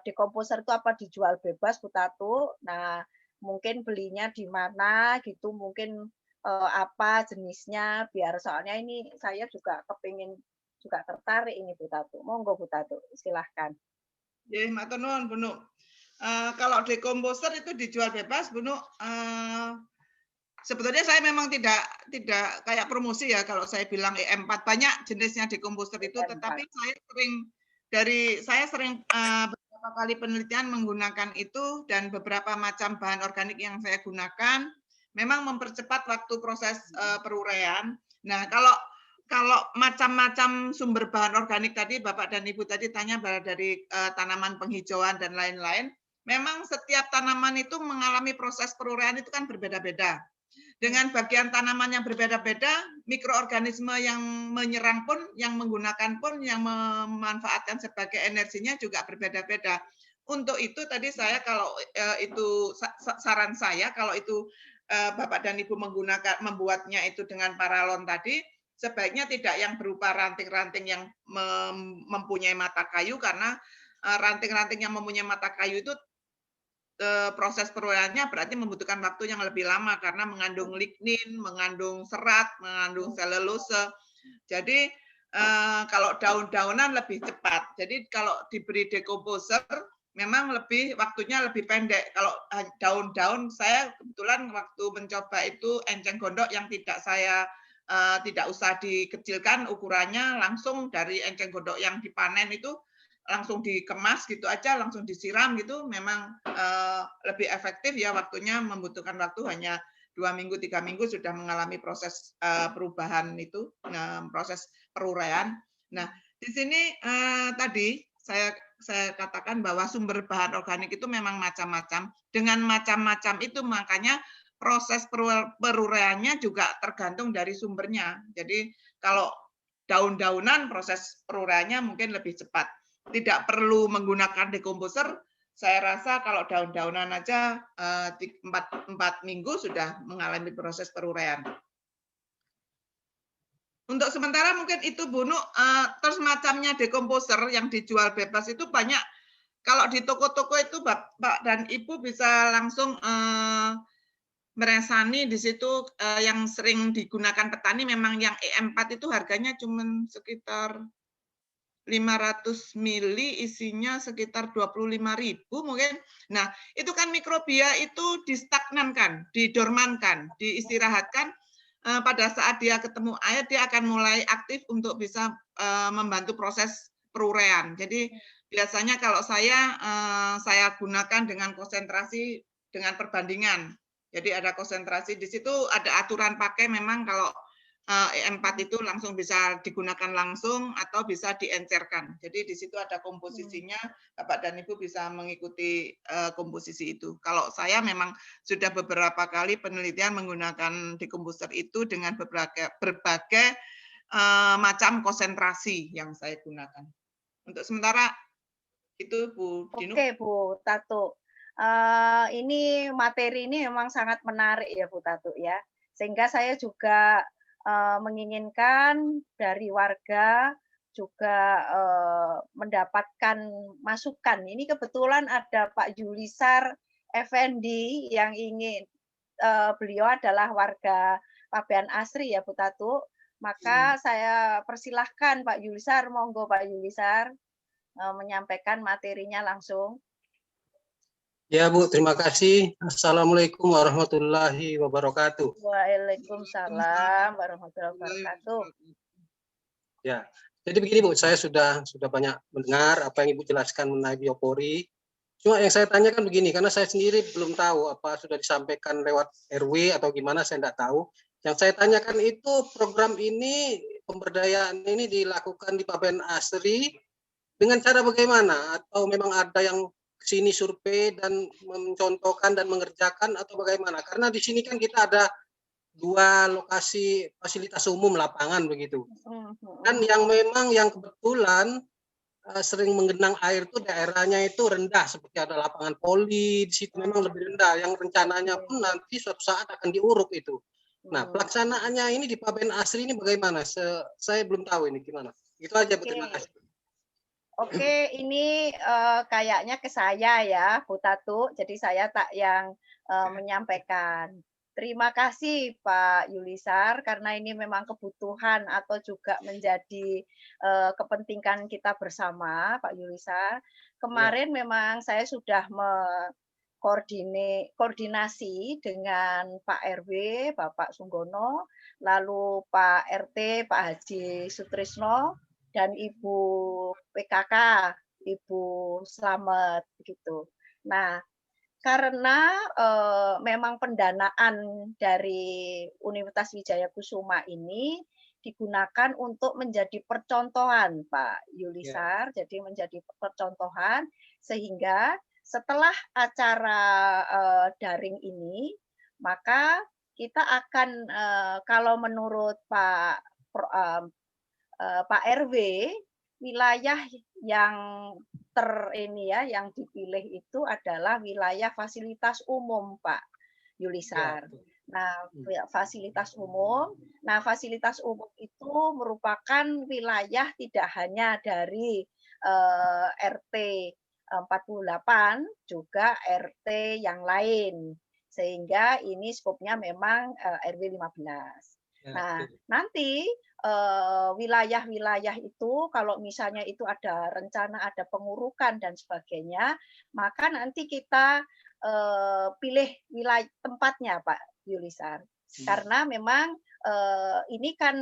dekomposer itu apa dijual bebas Bu Tatu? Nah, mungkin belinya di mana gitu, mungkin apa jenisnya, biar soalnya ini saya juga kepingin juga tertarik ini Bu Tatu. Monggo Bu Tatu, silahkan. Ya, matur nuwun Bu Nu. Kalau dekomposer itu dijual bebas Bu Nu, sebetulnya saya memang tidak kayak promosi ya kalau saya bilang EM4, banyak jenisnya dekomposer itu, tetapi saya sering beberapa kali penelitian menggunakan itu, dan beberapa macam bahan organik yang saya gunakan memang mempercepat waktu proses peruraian. Nah, kalau macam-macam sumber bahan organik tadi Bapak dan Ibu tadi tanya dari tanaman penghijauan dan lain-lain, memang setiap tanaman itu mengalami proses peruraian itu kan berbeda-beda. Dengan bagian tanaman yang berbeda-beda, mikroorganisme yang menyerang pun, yang menggunakan pun, yang memanfaatkan sebagai energinya juga berbeda-beda. Untuk itu tadi saya kalau itu saran saya, kalau itu Bapak dan Ibu membuatnya itu dengan paralon tadi, sebaiknya tidak yang berupa ranting-ranting yang mempunyai mata kayu, karena ranting-ranting yang mempunyai mata kayu itu proses peruraiannya berarti membutuhkan waktu yang lebih lama karena mengandung lignin, mengandung serat, mengandung selulose. Jadi kalau daun-daunan lebih cepat. Jadi kalau diberi dekomposer memang waktunya lebih pendek. Kalau daun-daun, saya kebetulan waktu mencoba itu enceng gondok yang tidak usah dikecilkan ukurannya, langsung dari enceng gondok yang dipanen itu langsung dikemas gitu aja, langsung disiram gitu, memang lebih efektif ya, waktunya membutuhkan waktu hanya 2 minggu, 3 minggu sudah mengalami proses perubahan itu, proses peruraian. Nah, di sini tadi saya katakan bahwa sumber bahan organik itu memang macam-macam. Dengan macam-macam itu makanya proses peruraiannya juga tergantung dari sumbernya. Jadi kalau daun-daunan proses peruraiannya mungkin lebih cepat. Tidak perlu menggunakan dekomposer. Saya rasa kalau daun-daunan aja 4 minggu sudah mengalami proses peruraian. Untuk sementara mungkin itu Bu Nu, terus macamnya dekomposer yang dijual bebas itu banyak Kalau di toko-toko itu Bapak dan Ibu bisa langsung meresani di situ yang sering digunakan petani memang yang E4 itu harganya cuma sekitar 500 mili, isinya sekitar 25.000 mungkin. Nah, itu kan mikrobia itu distagnankan, didormankan, diistirahatkan. Pada saat dia ketemu air, dia akan mulai aktif untuk bisa membantu proses perurean. Jadi biasanya kalau saya gunakan dengan konsentrasi dengan perbandingan. Jadi ada konsentrasi di situ, ada aturan pakai memang kalau E4 itu langsung bisa digunakan langsung atau bisa diencerkan. Jadi di situ ada komposisinya, Bapak dan Ibu bisa mengikuti komposisi itu. Kalau saya memang sudah beberapa kali penelitian menggunakan dekomposer itu dengan berbagai macam konsentrasi yang saya gunakan. Untuk sementara itu Bu Dino. Oke Bu Tatu. Ini materi ini memang sangat menarik ya Bu Tatu ya. Sehingga saya juga menginginkan dari warga juga mendapatkan masukan. Ini kebetulan ada Pak Julisar Effendi yang ingin, beliau adalah warga Pabean Asri ya Bu Tatu. Maka saya persilahkan Pak Julisar, monggo Pak Julisar menyampaikan materinya langsung. Ya Bu, terima kasih. Assalamualaikum warahmatullahi wabarakatuh. Waalaikumsalam warahmatullahi wabarakatuh. Ya, jadi begini Bu, saya sudah banyak mendengar apa yang Ibu jelaskan mengenai biopori. Cuma yang saya tanyakan begini, karena saya sendiri belum tahu apa sudah disampaikan lewat RW atau gimana, saya tidak tahu. Yang saya tanyakan itu program ini, pemberdayaan ini dilakukan di Pabean Asri dengan cara bagaimana? Atau memang ada yang sini survei dan mencontohkan dan mengerjakan atau bagaimana? Karena di sini kan kita ada 2 lokasi fasilitas umum lapangan begitu. Dan yang memang yang kebetulan sering menggenang air itu daerahnya itu rendah, seperti ada lapangan poli di situ memang lebih rendah, yang rencananya pun nanti suatu saat akan diuruk itu. Nah, pelaksanaannya ini di Pabean Asri ini bagaimana? Saya belum tahu ini gimana. Itu aja Bu, terima kasih. Oke, ini kayaknya ke saya ya, Bu Tatu. Jadi saya tak yang menyampaikan. Terima kasih Pak Yulisar, karena ini memang kebutuhan atau juga menjadi kepentingan kita bersama, Pak Yulisar. Kemarin memang saya sudah koordinasi dengan Pak RW, Bapak Sunggono, lalu Pak RT, Pak Haji Sutrisno, dan Ibu PKK, Ibu Slamet gitu. Nah, karena memang pendanaan dari Universitas Wijaya Kusuma ini digunakan untuk menjadi percontohan, Pak Yulisar, jadi menjadi percontohan sehingga setelah acara daring ini, maka kita akan kalau menurut Pak RW, wilayah yang yang dipilih itu adalah wilayah fasilitas umum, Pak Yulisar. Nah, fasilitas umum. Nah, fasilitas umum itu merupakan wilayah tidak hanya dari RT 48, juga RT yang lain. Sehingga ini skopnya memang RW 15. Nah, nanti wilayah-wilayah itu kalau misalnya itu ada rencana, ada pengurukan dan sebagainya, maka nanti kita pilih wilayah tempatnya, Pak Yulisar. Karena memang ini kan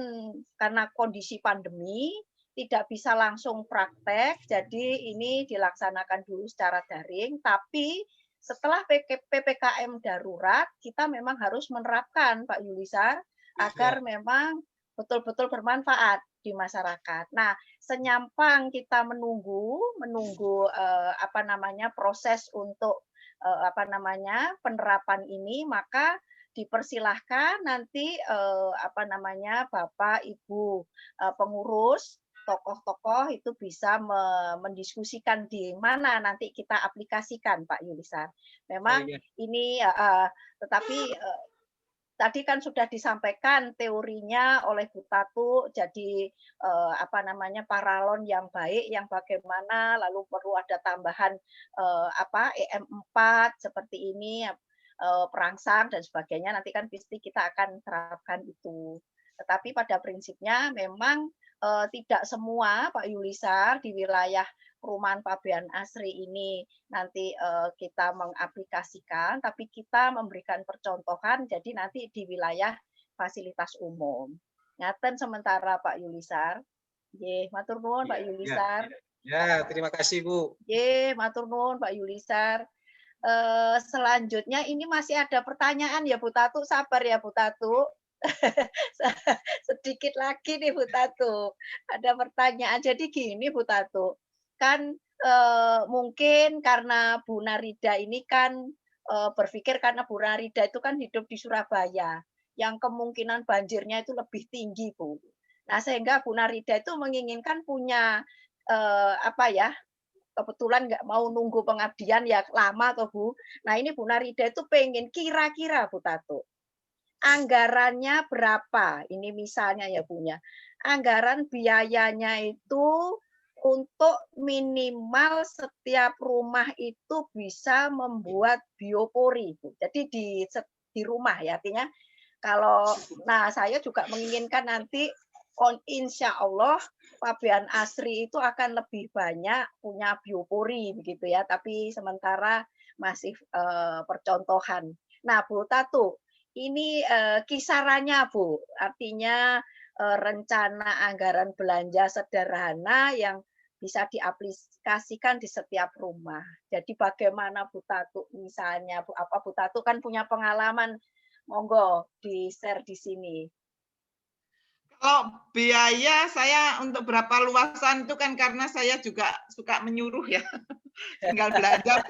karena kondisi pandemi tidak bisa langsung praktek, jadi ini dilaksanakan dulu secara daring, tapi setelah PPKM darurat kita memang harus menerapkan, Pak Yulisar, agar memang betul-betul bermanfaat di masyarakat. Nah, senyampang kita menunggu proses untuk penerapan ini, maka dipersilahkan nanti Bapak Ibu pengurus tokoh-tokoh itu bisa mendiskusikan di mana nanti kita aplikasikan, Pak Yulisar. Memang ini tetapi tadi kan sudah disampaikan teorinya oleh Bu Tatu, jadi apa namanya paralon yang baik, yang bagaimana, lalu perlu ada tambahan apa EM4 seperti ini, perangsang dan sebagainya. Nanti kan pasti kita akan terapkan itu. Tetapi pada prinsipnya memang tidak semua Pak Yulisar di wilayah perumahan Pabean Asri ini nanti kita mengaplikasikan, tapi kita memberikan percontohan, jadi nanti di wilayah fasilitas umum. Ngaten sementara Pak Yulisar. Nggih, matur nuwun Pak Yulisar. Ya, terima kasih Bu. Nggih, matur nuwun Pak Yulisar. Selanjutnya ini masih ada pertanyaan ya Bu Tatu, sabar ya Bu Tatu. Sedikit lagi nih Bu Tatu, ada pertanyaan. Jadi gini Bu Tatu, kan mungkin karena Bu Narida ini kan berpikir karena Bu Narida itu kan hidup di Surabaya, yang kemungkinan banjirnya itu lebih tinggi Bu. Nah sehingga Bu Narida itu menginginkan punya apa ya, kebetulan nggak mau nunggu pengabdian ya lama toh Bu. Nah ini Bu Narida itu pengen kira-kira Bu Tatu, anggarannya berapa? Ini misalnya ya punya. Anggaran biayanya itu untuk minimal setiap rumah itu bisa membuat biopori. Jadi di rumah ya, artinya kalau nah saya juga menginginkan nanti insya Allah Pabean Asri itu akan lebih banyak punya biopori begitu ya, tapi sementara masih percontohan. Nah Bu Tatu, ini kisarannya Bu, artinya rencana anggaran belanja sederhana yang bisa diaplikasikan di setiap rumah. Jadi bagaimana Bu Tatu misalnya, Bu Tatu kan punya pengalaman, monggo di-share di sini. Kalau biaya saya untuk berapa luasan itu kan karena saya juga suka menyuruh ya, tinggal belanja.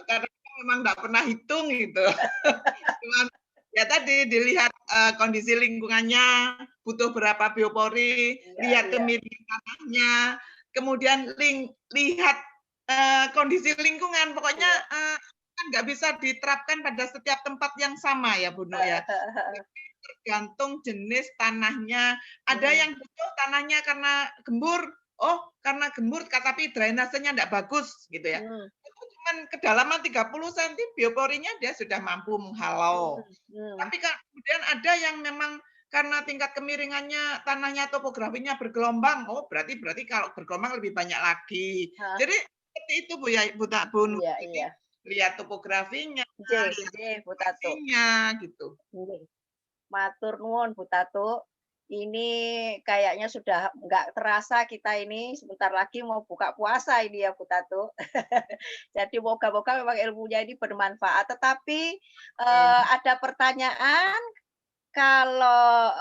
Karena memang nggak pernah hitung gitu. Cuman ya tadi dilihat kondisi lingkungannya, butuh berapa biopori, lihat kemiringan tanahnya, kemudian lihat kondisi lingkungan. Pokoknya kan nggak bisa diterapkan pada setiap tempat yang sama ya Bu Nur ya. Tergantung jenis tanahnya. Ada yang butuh tanahnya karena gembur, oh karena gembur tapi drainasenya nggak bagus gitu ya. Cuman kedalaman 30 cm bioporinya dia sudah mampu menghalau. Tapi kemudian ada yang memang karena tingkat kemiringannya tanahnya topografinya bergelombang, oh berarti kalau bergelombang lebih banyak lagi. Jadi seperti itu Bu ya Bu Nur. Iya. Lihat topografinya, Bu Tatu. Gitu. Matur nuwun Bu Tatu. Ini kayaknya sudah nggak terasa kita ini sebentar lagi mau buka puasa ini ya Bu Tatu. Jadi moga-moga memang ilmunya ini bermanfaat. Tetapi ada pertanyaan, kalau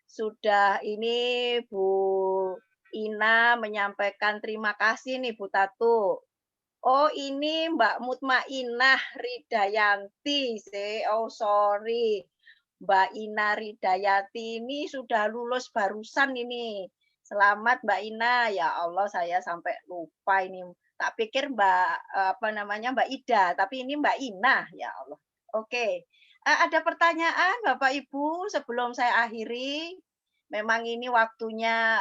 sudah ini Bu Ina menyampaikan terima kasih nih Bu Tatu. Oh ini Mbak Mutmainah Ridayanti, sorry. Mbak Ina Ridayati ini sudah lulus barusan ini. Selamat Mbak Ina, ya Allah saya sampai lupa ini. Tak pikir Mbak Ida, tapi ini Mbak Ina, ya Allah. Oke. Ada pertanyaan Bapak Ibu sebelum saya akhiri. Memang ini waktunya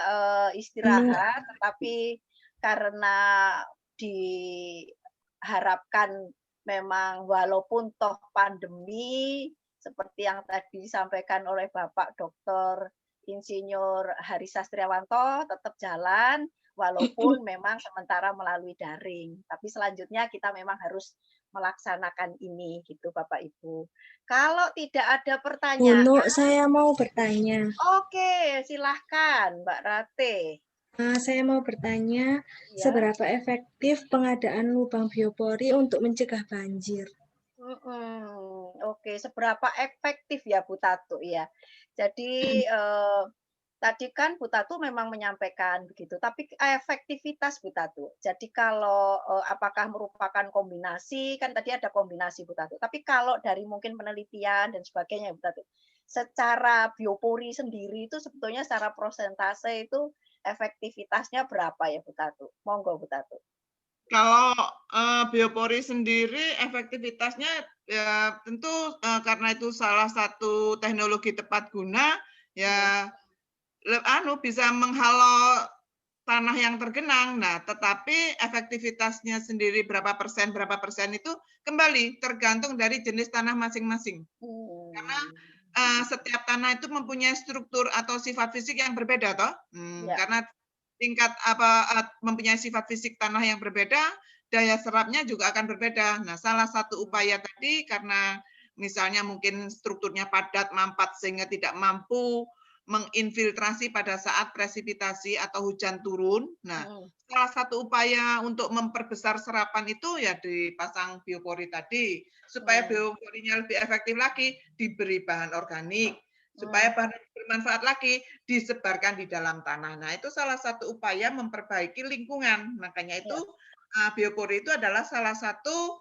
istirahat, tetapi karena diharapkan memang walaupun toh pandemi seperti yang tadi disampaikan oleh Bapak Dr. Insinyur Hari Sastriawanto tetap jalan walaupun memang sementara melalui daring. Tapi selanjutnya kita memang harus melaksanakan ini gitu Bapak Ibu. Kalau tidak ada pertanyaan. Bunu, saya mau bertanya. Oke, silahkan Mbak Rate. Saya mau bertanya, seberapa efektif pengadaan lubang biopori untuk mencegah banjir? Oke, seberapa efektif ya Bu Tatu ya. Jadi tadi kan Bu Tatu memang menyampaikan begitu, tapi efektivitas Bu Tatu. Jadi kalau apakah merupakan kombinasi, kan tadi ada kombinasi Bu Tatu. Tapi kalau dari mungkin penelitian dan sebagainya Bu Tatu, secara biopori sendiri itu sebetulnya secara prosentase itu efektivitasnya berapa ya Bu Tatu? Monggo Bu Tatu. Kalau biopori sendiri efektivitasnya ya tentu karena itu salah satu teknologi tepat guna ya bisa menghalau tanah yang tergenang. Nah, tetapi efektivitasnya sendiri berapa persen itu kembali tergantung dari jenis tanah masing-masing. Karena setiap tanah itu mempunyai struktur atau sifat fisik yang berbeda, toh. Karena tingkat mempunyai sifat fisik tanah yang berbeda, daya serapnya juga akan berbeda. Nah, salah satu upaya tadi karena misalnya mungkin strukturnya padat, mampat sehingga tidak mampu menginfiltrasi pada saat presipitasi atau hujan turun. Nah, salah satu upaya untuk memperbesar serapan itu ya dipasang biopori tadi. Supaya bioporinya lebih efektif lagi, diberi bahan organik. Supaya bahan bermanfaat lagi, disebarkan di dalam tanah. Nah, itu salah satu upaya memperbaiki lingkungan. Makanya itu biopori itu adalah salah satu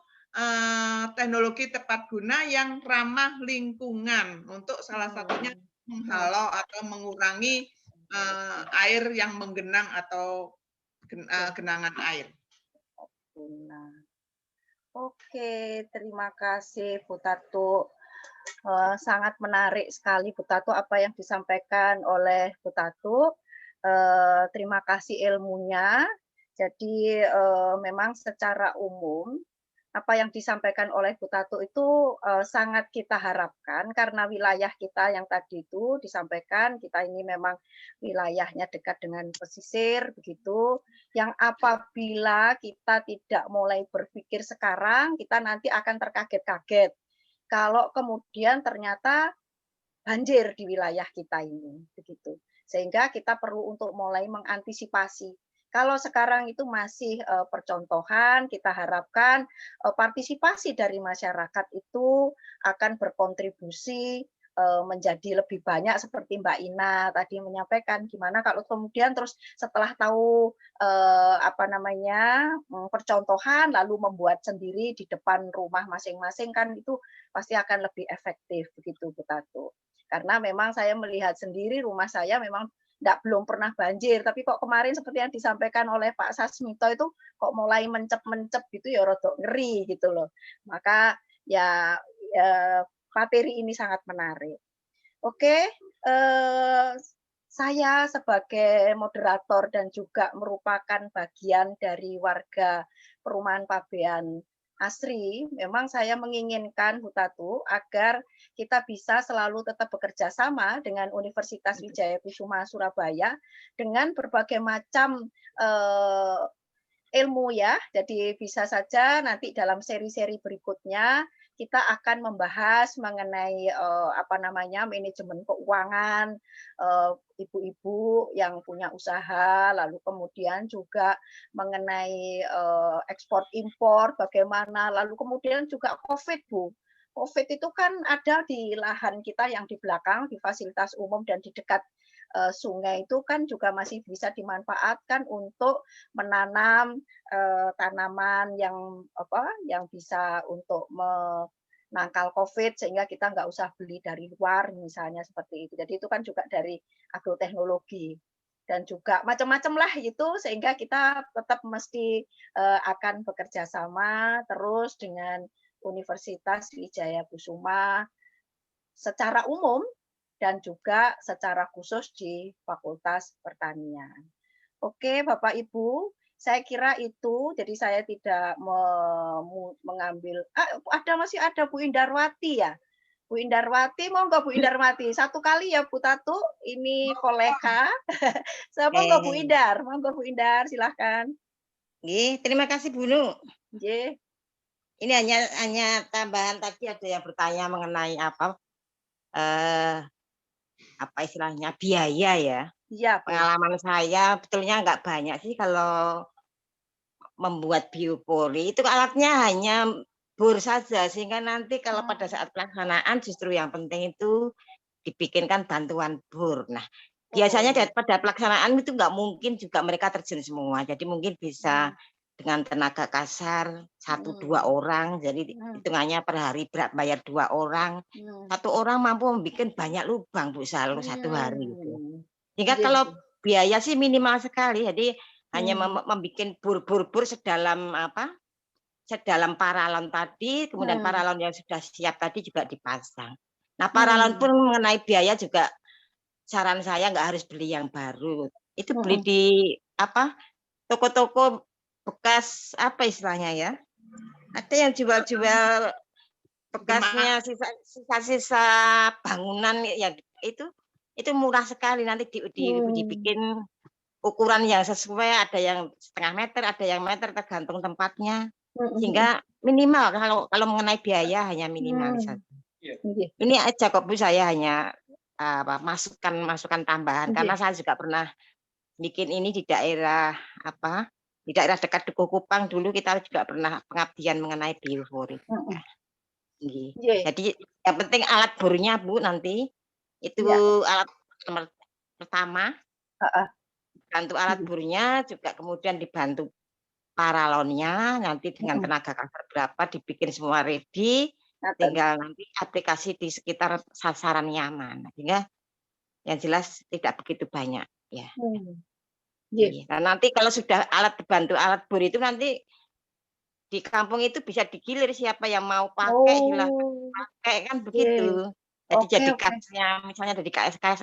teknologi tepat guna yang ramah lingkungan. Untuk salah satunya menghalau atau mengurangi air yang menggenang atau genangan air. Oke, terima kasih Bu Tatu. Sangat menarik sekali Bu Tatu apa yang disampaikan oleh Bu Tatu. Terima kasih ilmunya. Jadi memang secara umum apa yang disampaikan oleh Bu Tatu itu sangat kita harapkan karena wilayah kita yang tadi itu disampaikan kita ini memang wilayahnya dekat dengan pesisir begitu yang apabila kita tidak mulai berpikir sekarang kita nanti akan terkaget-kaget kalau kemudian ternyata banjir di wilayah kita ini begitu sehingga kita perlu untuk mulai mengantisipasi. Kalau sekarang itu masih percontohan, kita harapkan partisipasi dari masyarakat itu akan berkontribusi menjadi lebih banyak seperti Mbak Ina tadi menyampaikan gimana kalau kemudian terus setelah tahu percontohan lalu membuat sendiri di depan rumah masing-masing kan itu pasti akan lebih efektif begitu Bu Tatu. Karena memang saya melihat sendiri rumah saya memang belum pernah banjir, tapi kok kemarin seperti yang disampaikan oleh Pak Sasmito itu kok mulai mencep-mencep gitu ya rodok ngeri gitu loh. Maka ya materi ini sangat menarik. Oke, saya sebagai moderator dan juga merupakan bagian dari warga Perumahan Pabean Asri, memang saya menginginkan Bu Tatu agar kita bisa selalu tetap bekerja sama dengan Universitas Wijaya Kusuma Surabaya dengan berbagai macam ilmu ya. Jadi bisa saja nanti dalam seri-seri berikutnya kita akan membahas mengenai manajemen keuangan ibu-ibu yang punya usaha, lalu kemudian juga mengenai ekspor impor bagaimana, lalu kemudian juga COVID Bu. COVID itu kan ada di lahan kita yang di belakang di fasilitas umum dan di dekat sungai itu kan juga masih bisa dimanfaatkan untuk menanam tanaman yang bisa untuk menangkal COVID sehingga kita nggak usah beli dari luar misalnya seperti itu. Jadi itu kan juga dari agroteknologi dan juga macam-macam lah itu sehingga kita tetap mesti akan bekerja sama terus dengan Universitas Wijaya Kusuma secara umum dan juga secara khusus di Fakultas Pertanian. Oke, Bapak Ibu, saya kira itu, jadi saya tidak mengambil, masih ada Bu Indarwati ya. Bu Indarwati, monggo Bu Indarwati, satu kali ya Bu Tatu, ini kolega. Monggo Bu Indar, silahkan. Terima kasih Bu Nu. Nggih. Ini hanya tambahan tadi ada yang bertanya mengenai apa istilahnya biaya ya. Iya. Pengalaman saya betulnya nggak banyak sih kalau membuat biopori itu alatnya hanya bor saja sehingga nanti kalau pada saat pelaksanaan justru yang penting itu dibikinkan bantuan bor. Nah biasanya pada pelaksanaan itu nggak mungkin juga mereka terjun semua jadi mungkin bisa dengan tenaga kasar 1-2 orang jadi hitungannya per hari bayar 2 orang 1 orang mampu membuat banyak lubang Bu selalu 1 hari gitu. Sehingga kalau biaya sih minimal sekali jadi hanya membuat bur sedalam apa? Sedalam paralon tadi, kemudian paralon yang sudah siap tadi juga dipasang. Nah, paralon pun mengenai biaya juga saran saya nggak harus beli yang baru. Itu beli di apa? Toko-toko bekas apa istilahnya ya? Ada yang jual-jual bekasnya sisa-sisa bangunan ya itu murah sekali, nanti dibikin ukuran yang sesuai, ada yang setengah meter, ada yang meter, tergantung tempatnya, sehingga minimal kalau mengenai biaya hanya minimalis saja. Ini aja kok Bu, saya hanya masukan tambahan karena saya juga pernah bikin ini di daerah di daerah dekat Dukuh Kupang dulu, kita juga pernah pengabdian mengenai biopori. Jadi yang penting alat burnya Bu, nanti itu alat nomor pertama, bantu alat burnya, juga kemudian dibantu paralonnya, nanti dengan tenaga kasar berapa dibikin semua ready, tinggal nanti aplikasi di sekitar sasaran nyaman, sehingga yang jelas tidak begitu banyak ya. Nah, nanti kalau sudah bantu alat bor itu nanti di kampung itu bisa digilir, siapa yang mau pakai silakan pakai, kan begitu. Jadi jadi kasnya, misalnya dari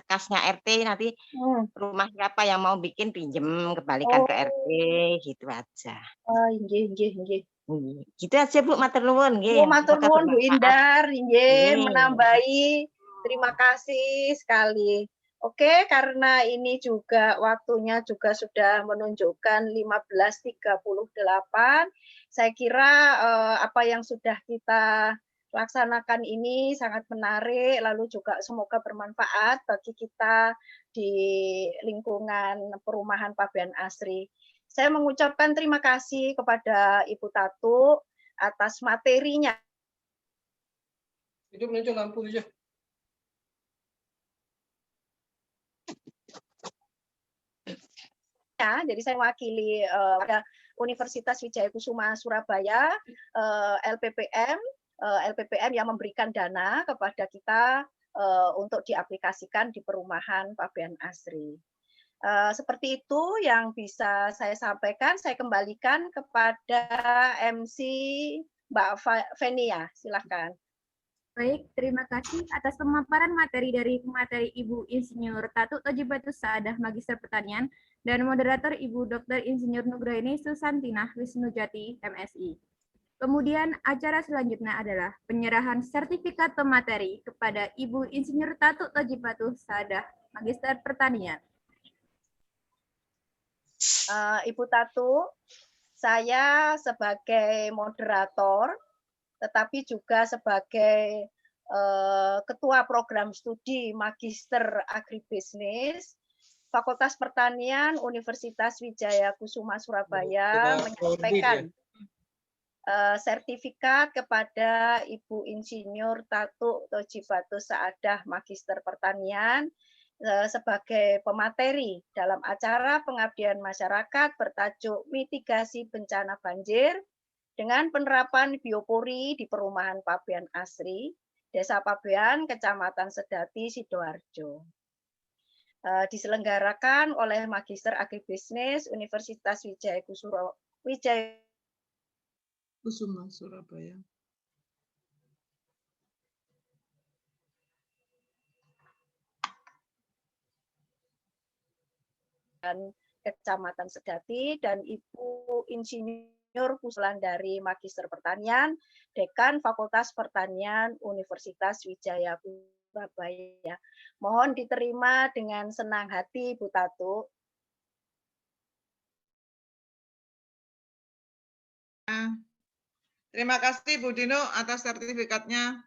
kasnya RT, nanti rumah siapa yang mau bikin pinjem kembalikan ke RT, gitu aja. Gitu aja Bu, matur nuwun nggih. Matur nuwun Bu Indar, menambahi. Terima kasih sekali. Oke, karena ini juga waktunya juga sudah menunjukkan 15.38. Saya kira apa yang sudah kita laksanakan ini sangat menarik, lalu juga semoga bermanfaat bagi kita di lingkungan perumahan Pabean Asri. Saya mengucapkan terima kasih kepada Ibu Tatu atas materinya. Itu muncul lampu aja. Jadi saya mewakili Universitas Wijaya Kusuma Surabaya, LPPM yang memberikan dana kepada kita untuk diaplikasikan di perumahan Pabean Asri. Seperti itu yang bisa saya sampaikan. Saya kembalikan kepada MC Mbak Fenia, silakan. Baik, terima kasih atas pemaparan materi dari pemateri Ibu Insinyur Tatu Tojibatus Saadah Magister Pertanian dan moderator Ibu Dr. Insinyur Nugraini Susantinah Wisnujati, MSI. Kemudian acara selanjutnya adalah penyerahan sertifikat pemateri kepada Ibu Insinyur Tatu Tojibatus Saadah Magister Pertanian. Ibu Tatu, saya sebagai moderator tetapi juga sebagai Ketua Program Studi Magister Agribisnis Fakultas Pertanian Universitas Wijaya Kusuma Surabaya menyampaikan sertifikat kepada Ibu Insinyur Tatu Tojibatus Saadah Magister Pertanian sebagai pemateri dalam acara pengabdian masyarakat bertajuk Mitigasi Bencana Banjir dengan penerapan biopori di perumahan Pabean Asri, Desa Pabean, Kecamatan Sedati, Sidoarjo. Diselenggarakan oleh Magister Agribisnis Universitas Wijaya Kusuma Surabaya. Dan Kecamatan Sedati dan Ibu Insinyur Kuslandari Magister Pertanian, Dekan Fakultas Pertanian Universitas Wijaya Surabaya. Mohon diterima dengan senang hati, Bu Tatu. Terima kasih Bu Dino atas sertifikatnya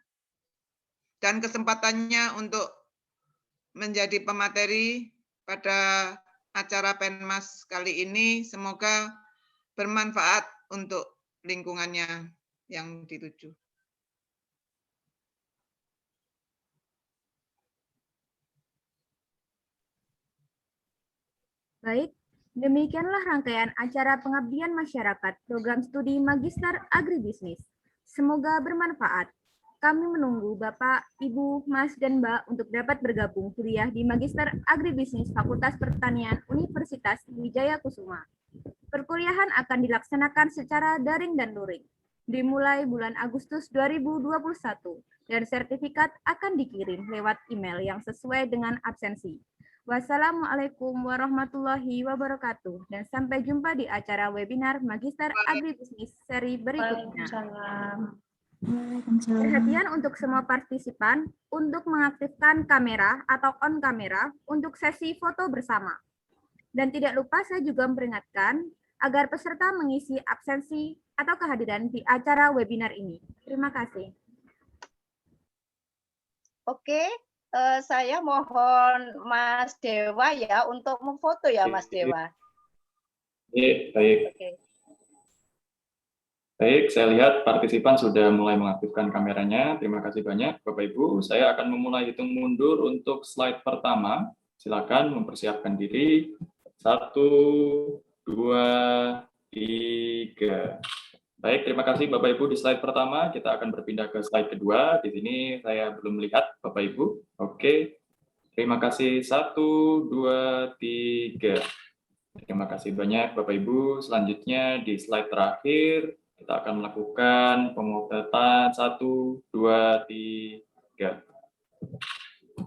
dan kesempatannya untuk menjadi pemateri pada acara Penmas kali ini. Semoga bermanfaat untuk lingkungannya yang dituju. Baik, demikianlah rangkaian acara pengabdian masyarakat program studi Magister Agribisnis. Semoga bermanfaat. Kami menunggu Bapak, Ibu, Mas, dan Mbak untuk dapat bergabung kuliah di Magister Agribisnis Fakultas Pertanian Universitas Wijaya Kusuma. Perkuliahan akan dilaksanakan secara daring dan luring, dimulai bulan Agustus 2021, dan sertifikat akan dikirim lewat email yang sesuai dengan absensi. Wassalamualaikum warahmatullahi wabarakatuh, dan sampai jumpa di acara webinar Magister Agribisnis seri berikutnya. Perhatian untuk semua partisipan untuk mengaktifkan kamera atau on kamera untuk sesi foto bersama. Dan tidak lupa saya juga memperingatkan agar peserta mengisi absensi atau kehadiran di acara webinar ini. Terima kasih. Oke, saya mohon Mas Dewa ya untuk memfoto ya Mas Dewa. Baik. Oke. Baik, saya lihat partisipan sudah mulai mengaktifkan kameranya. Terima kasih banyak Bapak Ibu. Saya akan memulai hitung mundur untuk slide pertama. Silakan mempersiapkan diri. 1, 2, 3. Baik, terima kasih Bapak Ibu di slide pertama. Kita akan berpindah ke slide kedua. Di sini saya belum melihat Bapak Ibu. Oke. Terima kasih. 1, 2, 3. Terima kasih banyak Bapak Ibu. Selanjutnya di slide terakhir kita akan melakukan pemotretan 1, 2, 3.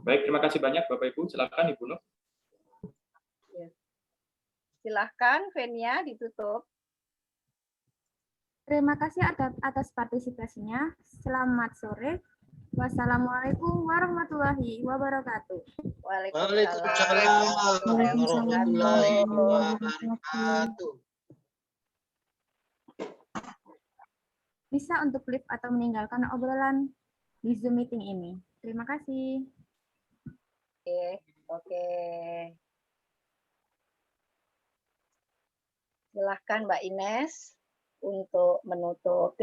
Baik, terima kasih banyak Bapak Ibu. Silakan Ibu Nur. Silahkan Venia ditutup. Terima kasih atas partisipasinya. Selamat sore. Wassalamualaikum warahmatullahi wabarakatuh. Waalaikumsalam warahmatullahi wabarakatuh. Bisa untuk live atau meninggalkan obrolan di Zoom meeting ini. Terima kasih. Oke. Silahkan Mbak Ines untuk menutup.